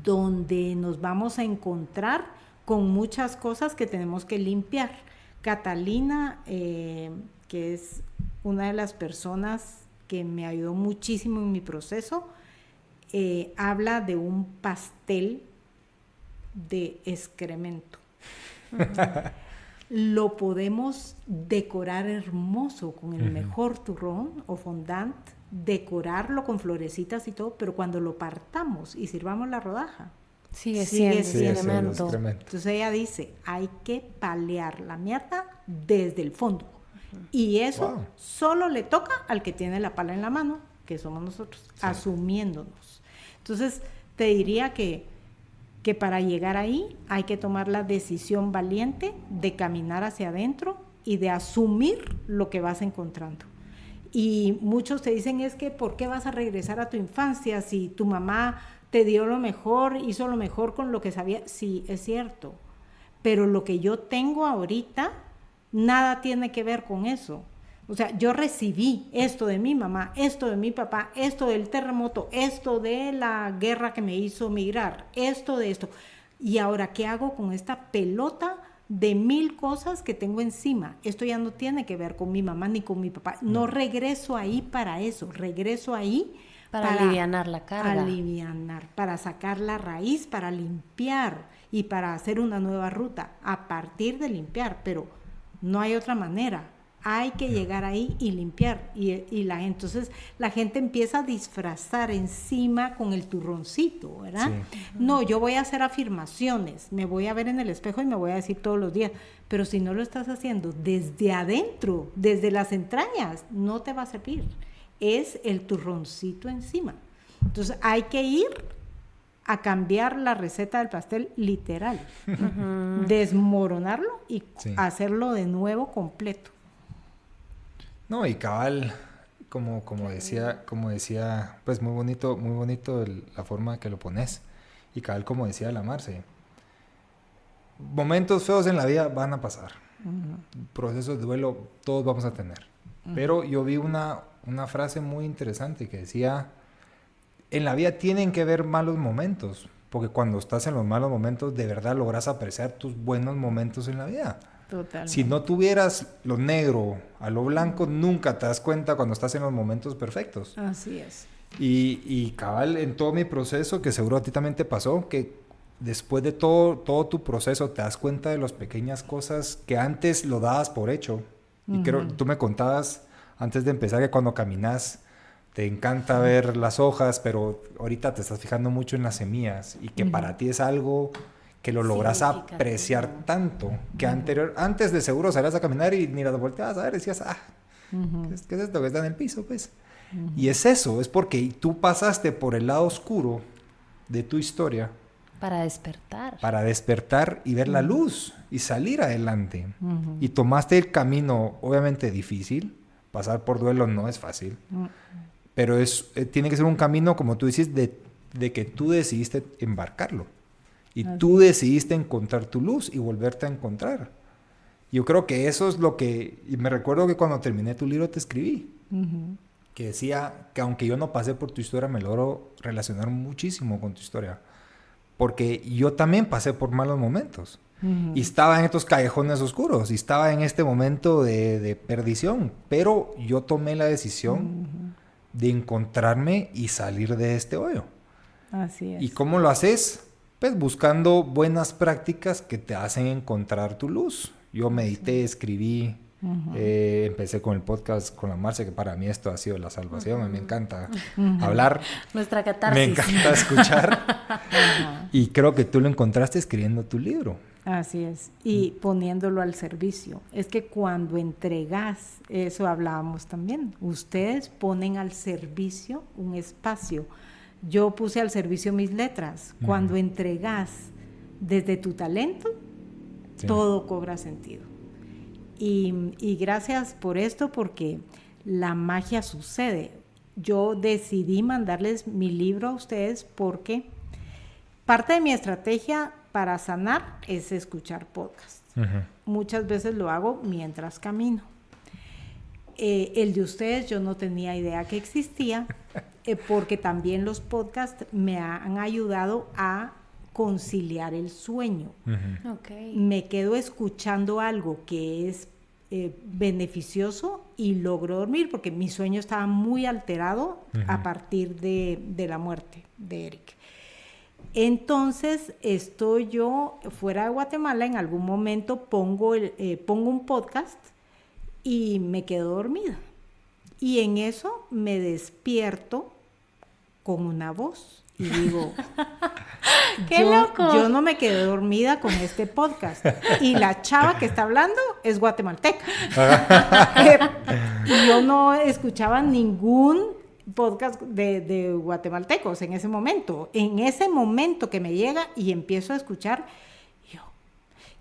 donde nos vamos a encontrar con muchas cosas que tenemos que limpiar. Catalina, que es una de las personas que me ayudó muchísimo en mi proceso, habla de un pastel de excremento. Lo podemos decorar hermoso con el mejor turrón o fondant, decorarlo con florecitas y todo, pero cuando lo partamos y sirvamos la rodaja, Sigue siendo excremento. Entonces ella dice, hay que palear la mierda desde el fondo. Y eso solo le toca al que tiene la pala en la mano, que somos nosotros, asumiéndonos. Entonces, te diría que para llegar ahí hay que tomar la decisión valiente de caminar hacia adentro y de asumir lo que vas encontrando. Y muchos te dicen, es que ¿por qué vas a regresar a tu infancia si tu mamá te dio lo mejor, hizo lo mejor con lo que sabía? Sí, es cierto, pero lo que yo tengo ahorita nada tiene que ver con eso. O sea, yo recibí esto de mi mamá, esto de mi papá, esto del terremoto, esto de la guerra que me hizo migrar, esto de esto. Y ahora, ¿qué hago con esta pelota de 1000 cosas que tengo encima? Esto ya no tiene que ver con mi mamá ni con mi papá. No regreso ahí para eso, regreso ahí para alivianar la carga. Para sacar la raíz, para limpiar y para hacer una nueva ruta a partir de limpiar, pero no hay otra manera. Hay que llegar ahí y limpiar. Entonces la gente empieza a disfrazar encima con el turroncito, ¿verdad? Sí. No, yo voy a hacer afirmaciones, me voy a ver en el espejo y me voy a decir todos los días, pero si no lo estás haciendo desde adentro, desde las entrañas, no te va a servir. Es el turroncito encima. Entonces hay que ir a cambiar la receta del pastel literal, desmoronarlo y hacerlo de nuevo completo. No, y cabal, como decía, pues muy bonito la forma que lo pones. Y cabal, como decía la Marce, momentos feos en la vida van a pasar. Procesos de duelo todos vamos a tener. Pero yo vi una frase muy interesante que decía, en la vida tienen que haber malos momentos, porque cuando estás en los malos momentos, de verdad logras apreciar tus buenos momentos en la vida. Totalmente. Si no tuvieras lo negro a lo blanco, nunca te das cuenta cuando estás en los momentos perfectos. Así es. Y cabal, en todo mi proceso, que seguro a ti también te pasó, que después de todo tu proceso te das cuenta de las pequeñas cosas que antes lo dabas por hecho. Y creo, tú me contabas antes de empezar que cuando caminas te encanta ver las hojas, pero ahorita te estás fijando mucho en las semillas y que para ti es algo que lo logras apreciar tanto, que antes de seguro salías a caminar y ni las volteabas a ver, decías, ¿qué es esto que está en el piso? Pues? Y es eso, es porque tú pasaste por el lado oscuro de tu historia. Para despertar. Para despertar y ver la luz y salir adelante. Y tomaste el camino, obviamente difícil, pasar por duelo no es fácil, pero tiene que ser un camino, como tú dices, de que tú decidiste embarcarlo. Y tú decidiste encontrar tu luz y volverte a encontrar. Yo creo que eso es lo que... Y me recuerdo que cuando terminé tu libro te escribí. Que decía que aunque yo no pasé por tu historia, me logro relacionar muchísimo con tu historia. Porque yo también pasé por malos momentos. Y estaba en estos callejones oscuros. Y estaba en este momento de perdición. Pero yo tomé la decisión de encontrarme y salir de este hoyo. Así es. ¿Y cómo lo haces? Pues buscando buenas prácticas que te hacen encontrar tu luz. Yo medité, escribí, empecé con el podcast con la Marcia, que para mí esto ha sido la salvación. Me encanta hablar. Nuestra catarsis. Me encanta escuchar. Y creo que tú lo encontraste escribiendo tu libro. Así es. Y poniéndolo al servicio. Es que cuando entregas, eso hablábamos también, ustedes ponen al servicio un espacio. Yo puse al servicio mis letras. Cuando entregas desde tu talento, todo cobra sentido. Y gracias por esto, porque la magia sucede. Yo decidí mandarles mi libro a ustedes porque parte de mi estrategia para sanar es escuchar podcasts. Muchas veces lo hago mientras camino. El de ustedes yo no tenía idea que existía, porque también los podcasts me han ayudado a conciliar el sueño. Me quedo escuchando algo que es beneficioso y logro dormir, porque mi sueño estaba muy alterado a partir de la muerte de Eric. Entonces, estoy yo fuera de Guatemala, en algún momento pongo un podcast y me quedo dormida. Y en eso me despierto con una voz. Y digo, ¡Qué loco! Yo no me quedé dormida con este podcast. Y la chava que está hablando es guatemalteca. Y yo no escuchaba ningún podcast de guatemaltecos en ese momento. En ese momento que me llega y empiezo a escuchar, yo,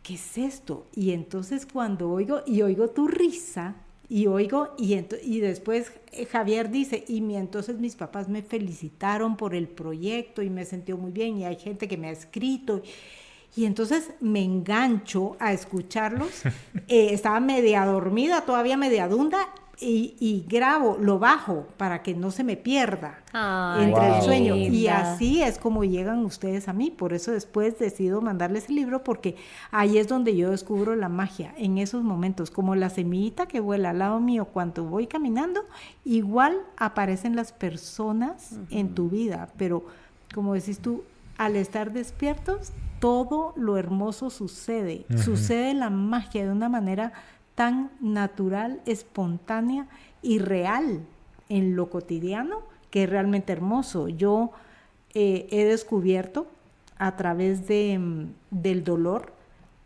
¿qué es esto? Y entonces cuando oigo tu risa, y después Javier dice, entonces mis papás me felicitaron por el proyecto y me sentí muy bien, y hay gente que me ha escrito, y entonces me engancho a escucharlos. Estaba media dormida, todavía media dunda, y grabo, lo bajo para que no se me pierda entre el sueño. Y así es como llegan ustedes a mí. Por eso después decido mandarles el libro, porque ahí es donde yo descubro la magia, en esos momentos, como la semillita que vuela al lado mío cuando voy caminando. Igual aparecen las personas en tu vida, pero como decís tú, al estar despiertos, todo lo hermoso sucede. Sucede la magia de una manera tan natural, espontánea y real en lo cotidiano, que es realmente hermoso. Yo he descubierto a través del dolor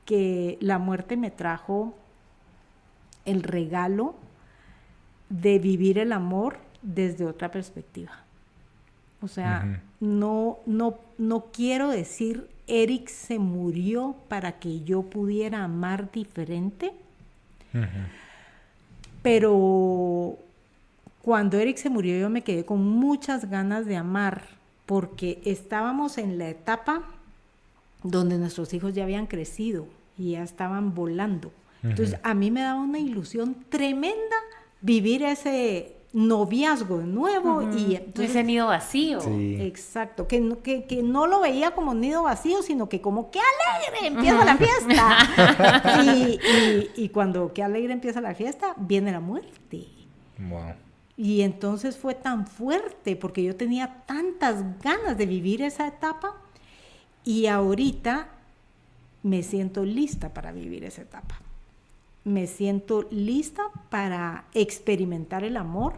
que la muerte me trajo el regalo de vivir el amor desde otra perspectiva. O sea, no quiero decir Eric se murió para que yo pudiera amar diferente. Pero cuando Eric se murió, yo me quedé con muchas ganas de amar, porque estábamos en la etapa donde nuestros hijos ya habían crecido y ya estaban volando. Entonces a mí me daba una ilusión tremenda vivir ese noviazgo nuevo. Y entonces, ese nido vacío. Sí. Exacto, que no lo veía como nido vacío, sino que como ¡qué alegre! Empieza la fiesta. Y cuando ¡qué alegre! Empieza la fiesta, viene la muerte. Wow. Y entonces fue tan fuerte, porque yo tenía tantas ganas de vivir esa etapa, y ahorita me siento lista para vivir esa etapa. Me siento lista para experimentar el amor.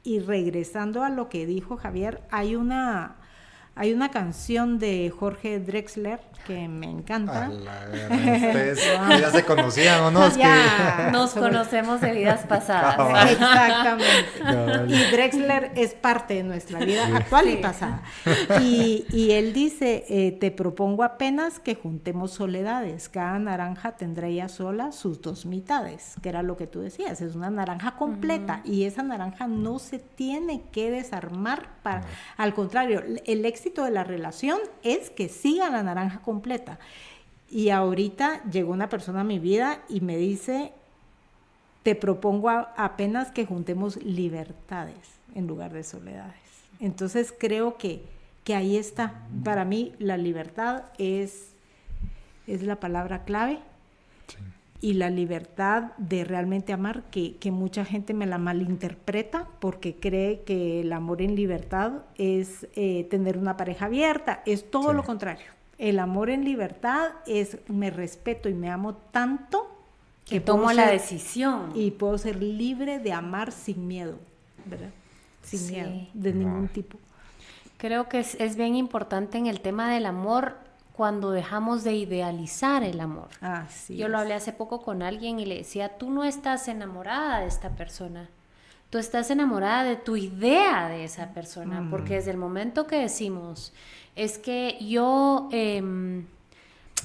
Y regresando a lo que dijo Javier, hay una canción de Jorge Drexler que me encanta. Ustedes ya se conocían, ¿o no? Ya, Nos conocemos de vidas pasadas. Exactamente. Y Drexler es parte de nuestra vida actual y pasada. Y él dice, te propongo apenas que juntemos soledades. Cada naranja tendrá ella sola sus dos mitades, que era lo que tú decías. Es una naranja completa, y esa naranja no se tiene que desarmar. Al contrario, el éxito de la relación es que siga la naranja completa. Y ahorita llegó una persona a mi vida y me dice, te propongo apenas que juntemos libertades en lugar de soledades. Entonces creo que ahí está. Para mí la libertad es la palabra clave. Sí. Y la libertad de realmente amar, que mucha gente me la malinterpreta porque cree que el amor en libertad es tener una pareja abierta. Es todo lo contrario. El amor en libertad es me respeto y me amo tanto que tomo la decisión. Y puedo ser libre de amar sin miedo, ¿verdad? Sin miedo de ningún tipo. Creo que es bien importante en el tema del amor cuando dejamos de idealizar el amor. Yo lo hablé hace poco con alguien y le decía, tú no estás enamorada de esta persona, tú estás enamorada de tu idea de esa persona, porque desde el momento que decimos, es que yo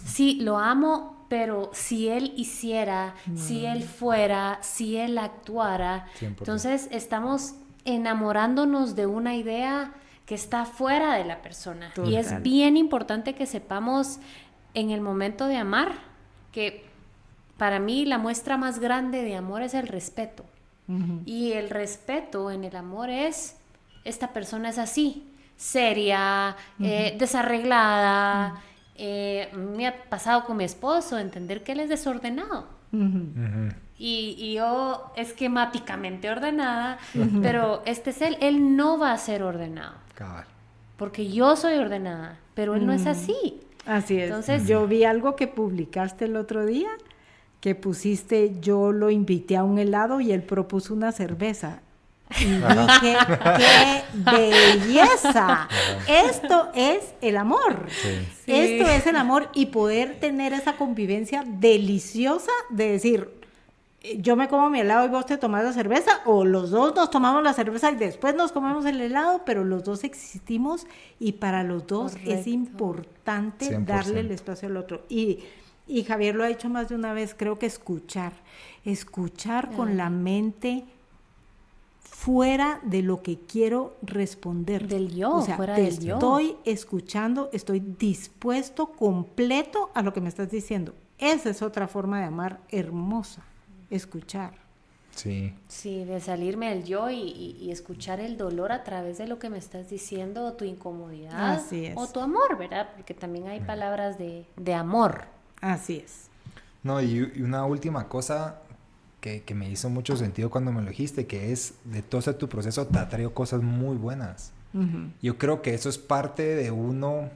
sí lo amo, pero si él hiciera, si él fuera, si él actuara, 100%. Entonces estamos enamorándonos de una idea que está fuera de la persona. Total. Y es bien importante que sepamos en el momento de amar que para mí la muestra más grande de amor es el respeto. Y el respeto en el amor es, esta persona es así, seria, desarreglada. Me ha pasado con mi esposo, entender que él es desordenado. Y yo esquemáticamente ordenada, pero este es él no va a ser ordenado. Cabal. Porque yo soy ordenada, pero él no es así. Así es. Entonces, yo vi algo que publicaste el otro día, que pusiste, yo lo invité a un helado y él propuso una cerveza. Y dije, ¡qué belleza! Esto es el amor. Sí. Esto es el amor y poder tener esa convivencia deliciosa de decir, yo me como mi helado y vos te tomás la cerveza, o los dos nos tomamos la cerveza y después nos comemos el helado, pero los dos existimos y para los dos es Correcto. importante 100%. darle el espacio al otro. Y Javier lo ha dicho más de una vez, creo que escuchar con la mente fuera de lo que quiero responder. Del yo, o sea, fuera te del yo. estoy escuchando, estoy dispuesto completo a lo que me estás diciendo. Esa es otra forma de amar hermosa, escuchar. Sí. Sí, de salirme del yo y escuchar el dolor a través de lo que me estás diciendo, o tu incomodidad, Así es. o tu amor, ¿verdad? Porque también hay palabras de amor. Así es. No, y una última cosa que me hizo mucho sentido cuando me lo dijiste, que es de todo ese tu proceso te ha traído cosas muy buenas. Ujú. Yo creo que eso es parte de uno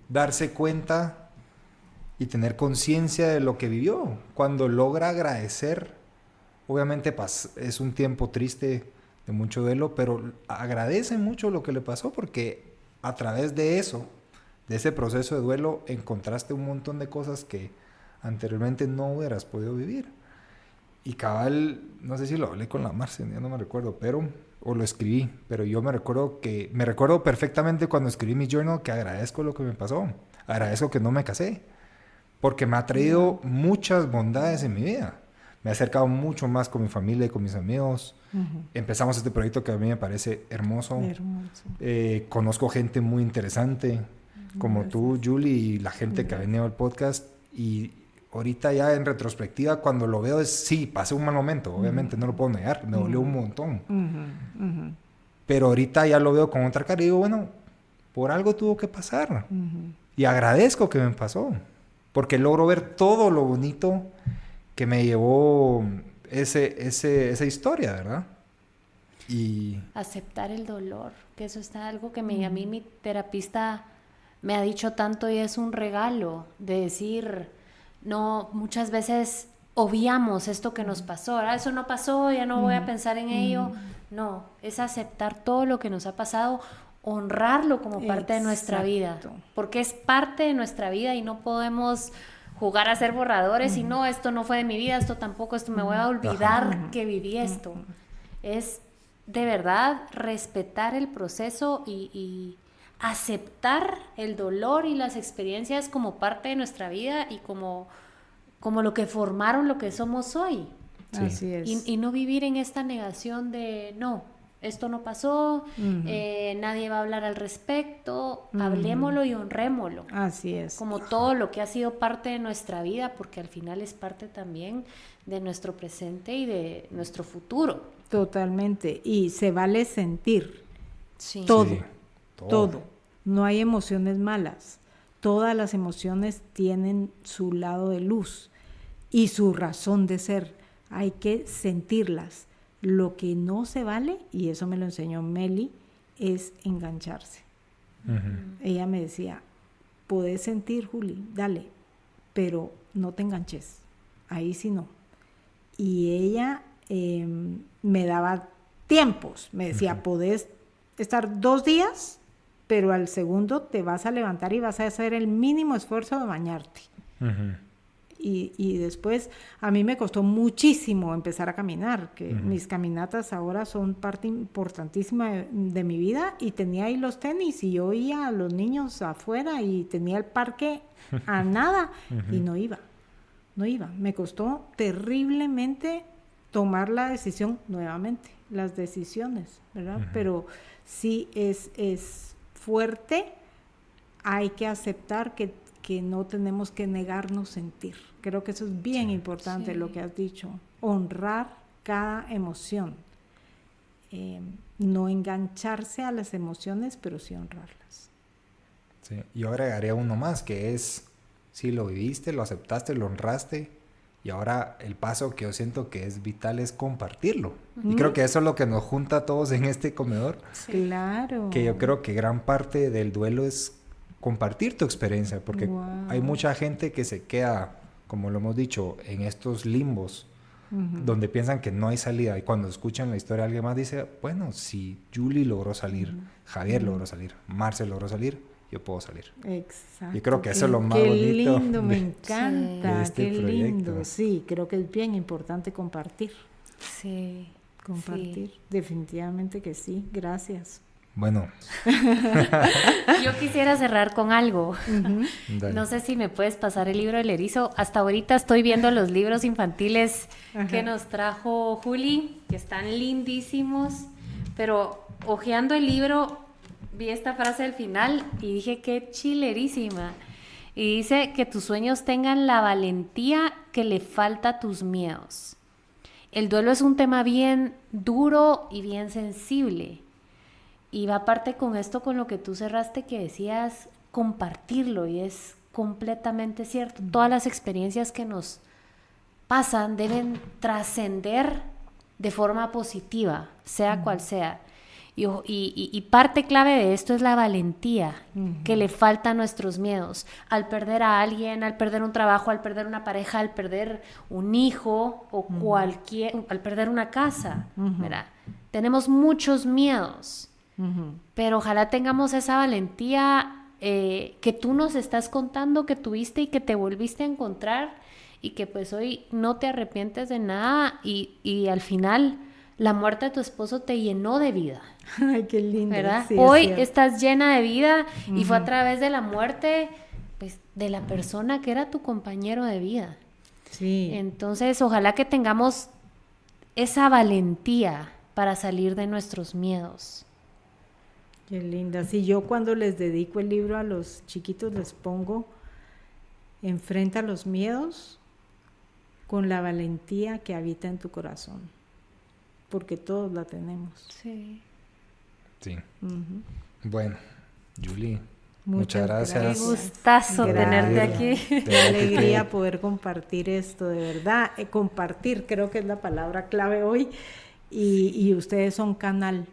darse cuenta y tener conciencia de lo que vivió. Cuando logra agradecer, obviamente es un tiempo triste de mucho duelo, pero agradece mucho lo que le pasó porque a través de eso, de ese proceso de duelo, encontraste un montón de cosas que anteriormente no hubieras podido vivir. Y cabal, no sé si lo hablé con la Marce, ya no me recuerdo, o lo escribí, pero yo me recuerdo perfectamente cuando escribí mi journal que agradezco lo que me pasó, agradezco que no me casé, porque me ha traído muchas bondades en mi vida. Me he acercado mucho más con mi familia y con mis amigos. Ujú. Empezamos este proyecto que a mí me parece hermoso. Hermoso. Conozco gente muy interesante, como tú, Julie, y la gente que ha venido al podcast. Y ahorita ya en retrospectiva, cuando lo veo, sí, pasé un mal momento. Obviamente no lo puedo negar, me dolió un montón. Ujú, ujú, Pero ahorita ya lo veo con otra cara y digo, bueno, por algo tuvo que pasar. ujú. Y agradezco que me pasó, porque logro ver todo lo bonito que me llevó esa historia, ¿verdad? Y Aceptar el dolor, que eso está algo que a mí mi terapista me ha dicho tanto y es un regalo de decir, no, muchas veces obviamos esto que nos pasó, ¿verdad? Eso no pasó, ya no voy a pensar en ello. No, es aceptar todo lo que nos ha pasado, honrarlo como parte de nuestra vida, Exacto. porque es parte de nuestra vida y no podemos jugar a ser borradores y no, esto no fue de mi vida, esto tampoco, esto me voy a olvidar que viví esto. Es de verdad respetar el proceso y aceptar el dolor y las experiencias como parte de nuestra vida y como lo que formaron lo que somos hoy. Sí. Así es. Y no vivir en esta negación de no, esto no pasó, nadie va a hablar al respecto, hablémoslo y honrémoslo. Así es. Como todo lo que ha sido parte de nuestra vida, porque al final es parte también de nuestro presente y de nuestro futuro. Totalmente. Y se vale sentir Sí. todo, Sí, todo. No hay emociones malas. Todas las emociones tienen su lado de luz y su razón de ser. Hay que sentirlas. Lo que no se vale, y eso me lo enseñó Meli, es engancharse. Ella me decía, podés sentir, Juli, dale, pero no te enganches. Ahí sí no. Y ella me daba tiempos. Me decía, podés estar 2 días, pero al segundo te vas a levantar y vas a hacer el mínimo esfuerzo de bañarte. Y después a mí me costó muchísimo empezar a caminar, que mis caminatas ahora son parte importantísima de mi vida, y tenía ahí los tenis y yo oía a los niños afuera y tenía el parque a nada y no iba. Me costó terriblemente tomar la decisión nuevamente, las decisiones, ¿verdad? Pero sí es fuerte, hay que aceptar que no tenemos que negarnos sentir. Creo que eso es bien importante lo que has dicho. Honrar cada emoción. No engancharse a las emociones, pero sí honrarlas. Sí. Yo agregaría uno más, que es, sí, lo viviste, lo aceptaste, lo honraste, y ahora el paso que yo siento que es vital es compartirlo. Y creo que eso es lo que nos junta a todos en este comedor. Sí. Claro. Que yo creo que gran parte del duelo es compartir tu experiencia, porque Wow. hay mucha gente que se queda, como lo hemos dicho, en estos limbos donde piensan que no hay salida. Y cuando escuchan la historia de alguien más, dice, bueno, si Julie logró salir, Javier logró salir, Marcel logró salir, yo puedo salir. Exacto. Yo creo que eso es lo más qué bonito. Lindo, me encanta, de este qué proyecto. lindo. Sí, creo que es bien importante compartir. Sí. Compartir, Sí. definitivamente que sí. Gracias. Bueno, Yo quisiera cerrar con algo. dale. No sé si me puedes pasar el libro del erizo. Hasta ahorita estoy viendo los libros infantiles que nos trajo Juli, que están lindísimos, pero hojeando el libro vi esta frase al final y dije, qué chilerísima. Y dice que tus sueños tengan la valentía que le falta a tus miedos. El duelo es un tema bien duro y bien sensible. Y va aparte con esto, con lo que tú cerraste, que decías compartirlo, y es completamente cierto. Todas las experiencias que nos pasan deben trascender de forma positiva, sea cual sea. Y parte clave de esto es la valentía que le falta a nuestros miedos. Al perder a alguien, al perder un trabajo, al perder una pareja, al perder un hijo o al perder una casa, ¿verdad? Tenemos muchos miedos, pero ojalá tengamos esa valentía que tú nos estás contando que tuviste y que te volviste a encontrar, y que pues hoy no te arrepientes de nada, y al final la muerte de tu esposo te llenó de vida. Ay, qué lindo. ¿Verdad? Sí, Hoy estás llena de vida, y fue a través de la muerte, pues, de la persona que era tu compañero de vida. Sí. Entonces, ojalá que tengamos esa valentía para salir de nuestros miedos. Qué linda. Sí, yo cuando les dedico el libro a los chiquitos les pongo: enfrenta los miedos con la valentía que habita en tu corazón, porque todos la tenemos. Sí. Sí. Bueno, Julie, muchas Muchas gracias. gracias. Qué gustazo Gracias. tenerte aquí. Qué alegría poder compartir esto, de verdad. Compartir creo que es la palabra clave hoy, y ustedes son canal,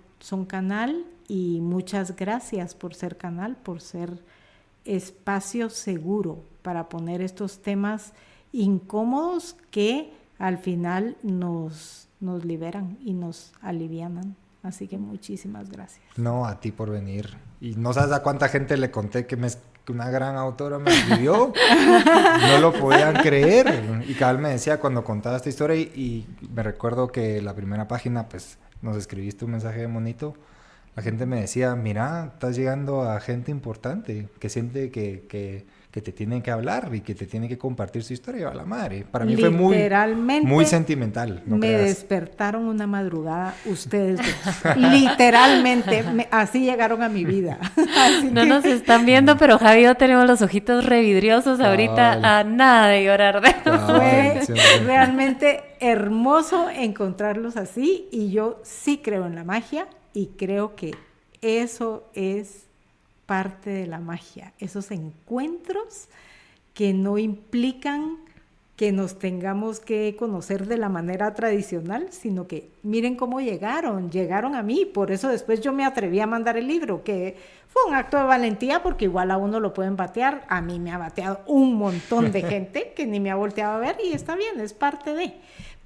y muchas gracias por ser canal, por ser espacio seguro para poner estos temas incómodos que al final nos liberan y nos alivianan. Así que muchísimas gracias. No, a ti por venir. Y no sabes a cuánta gente le conté que una gran autora me escribió. No lo podían creer. Y cabal me decía cuando contaba esta historia, y me recuerdo que la primera página, pues, nos escribiste un mensaje de monito. La gente me decía, mira, estás llegando a gente importante que siente que te tienen que hablar y que te tienen que compartir su historia. A la madre. Para mí fue muy sentimental. ¿No me creas? despertaron una madrugada ustedes dos. Literalmente, así llegaron a mi vida. Así No que nos están viendo, pero Javi y yo tenemos los ojitos revidriosos ahorita, a nada de llorar. fue Sí. realmente hermoso encontrarlos así, y yo sí creo en la magia, y creo que eso es parte de la magia, esos encuentros que no implican que nos tengamos que conocer de la manera tradicional, sino que miren cómo llegaron a mí. Por eso después yo me atreví a mandar el libro, que fue un acto de valentía, porque igual a uno lo pueden batear. A mí me ha bateado un montón de gente que ni me ha volteado a ver, y está bien, es parte de.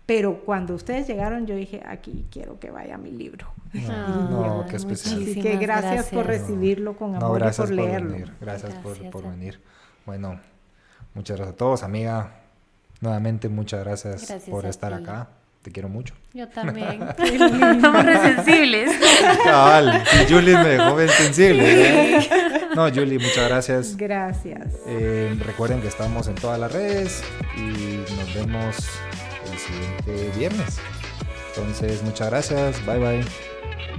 Pero cuando ustedes llegaron, yo dije, aquí quiero que vaya mi libro. No, qué especial. Así que gracias por recibirlo con amor, No, gracias y por leerlo. venir. Gracias por Gracias. venir. Bueno, muchas gracias a todos, amiga. Nuevamente, muchas gracias por a estar ti. acá. Te quiero mucho. Yo también. Somos resensibles. Cabal, y Julie me dejó bien sensible. No, Julie, muchas gracias. Gracias. Recuerden que estamos en todas las redes y nos vemos el siguiente viernes. Entonces, muchas gracias. Bye, bye.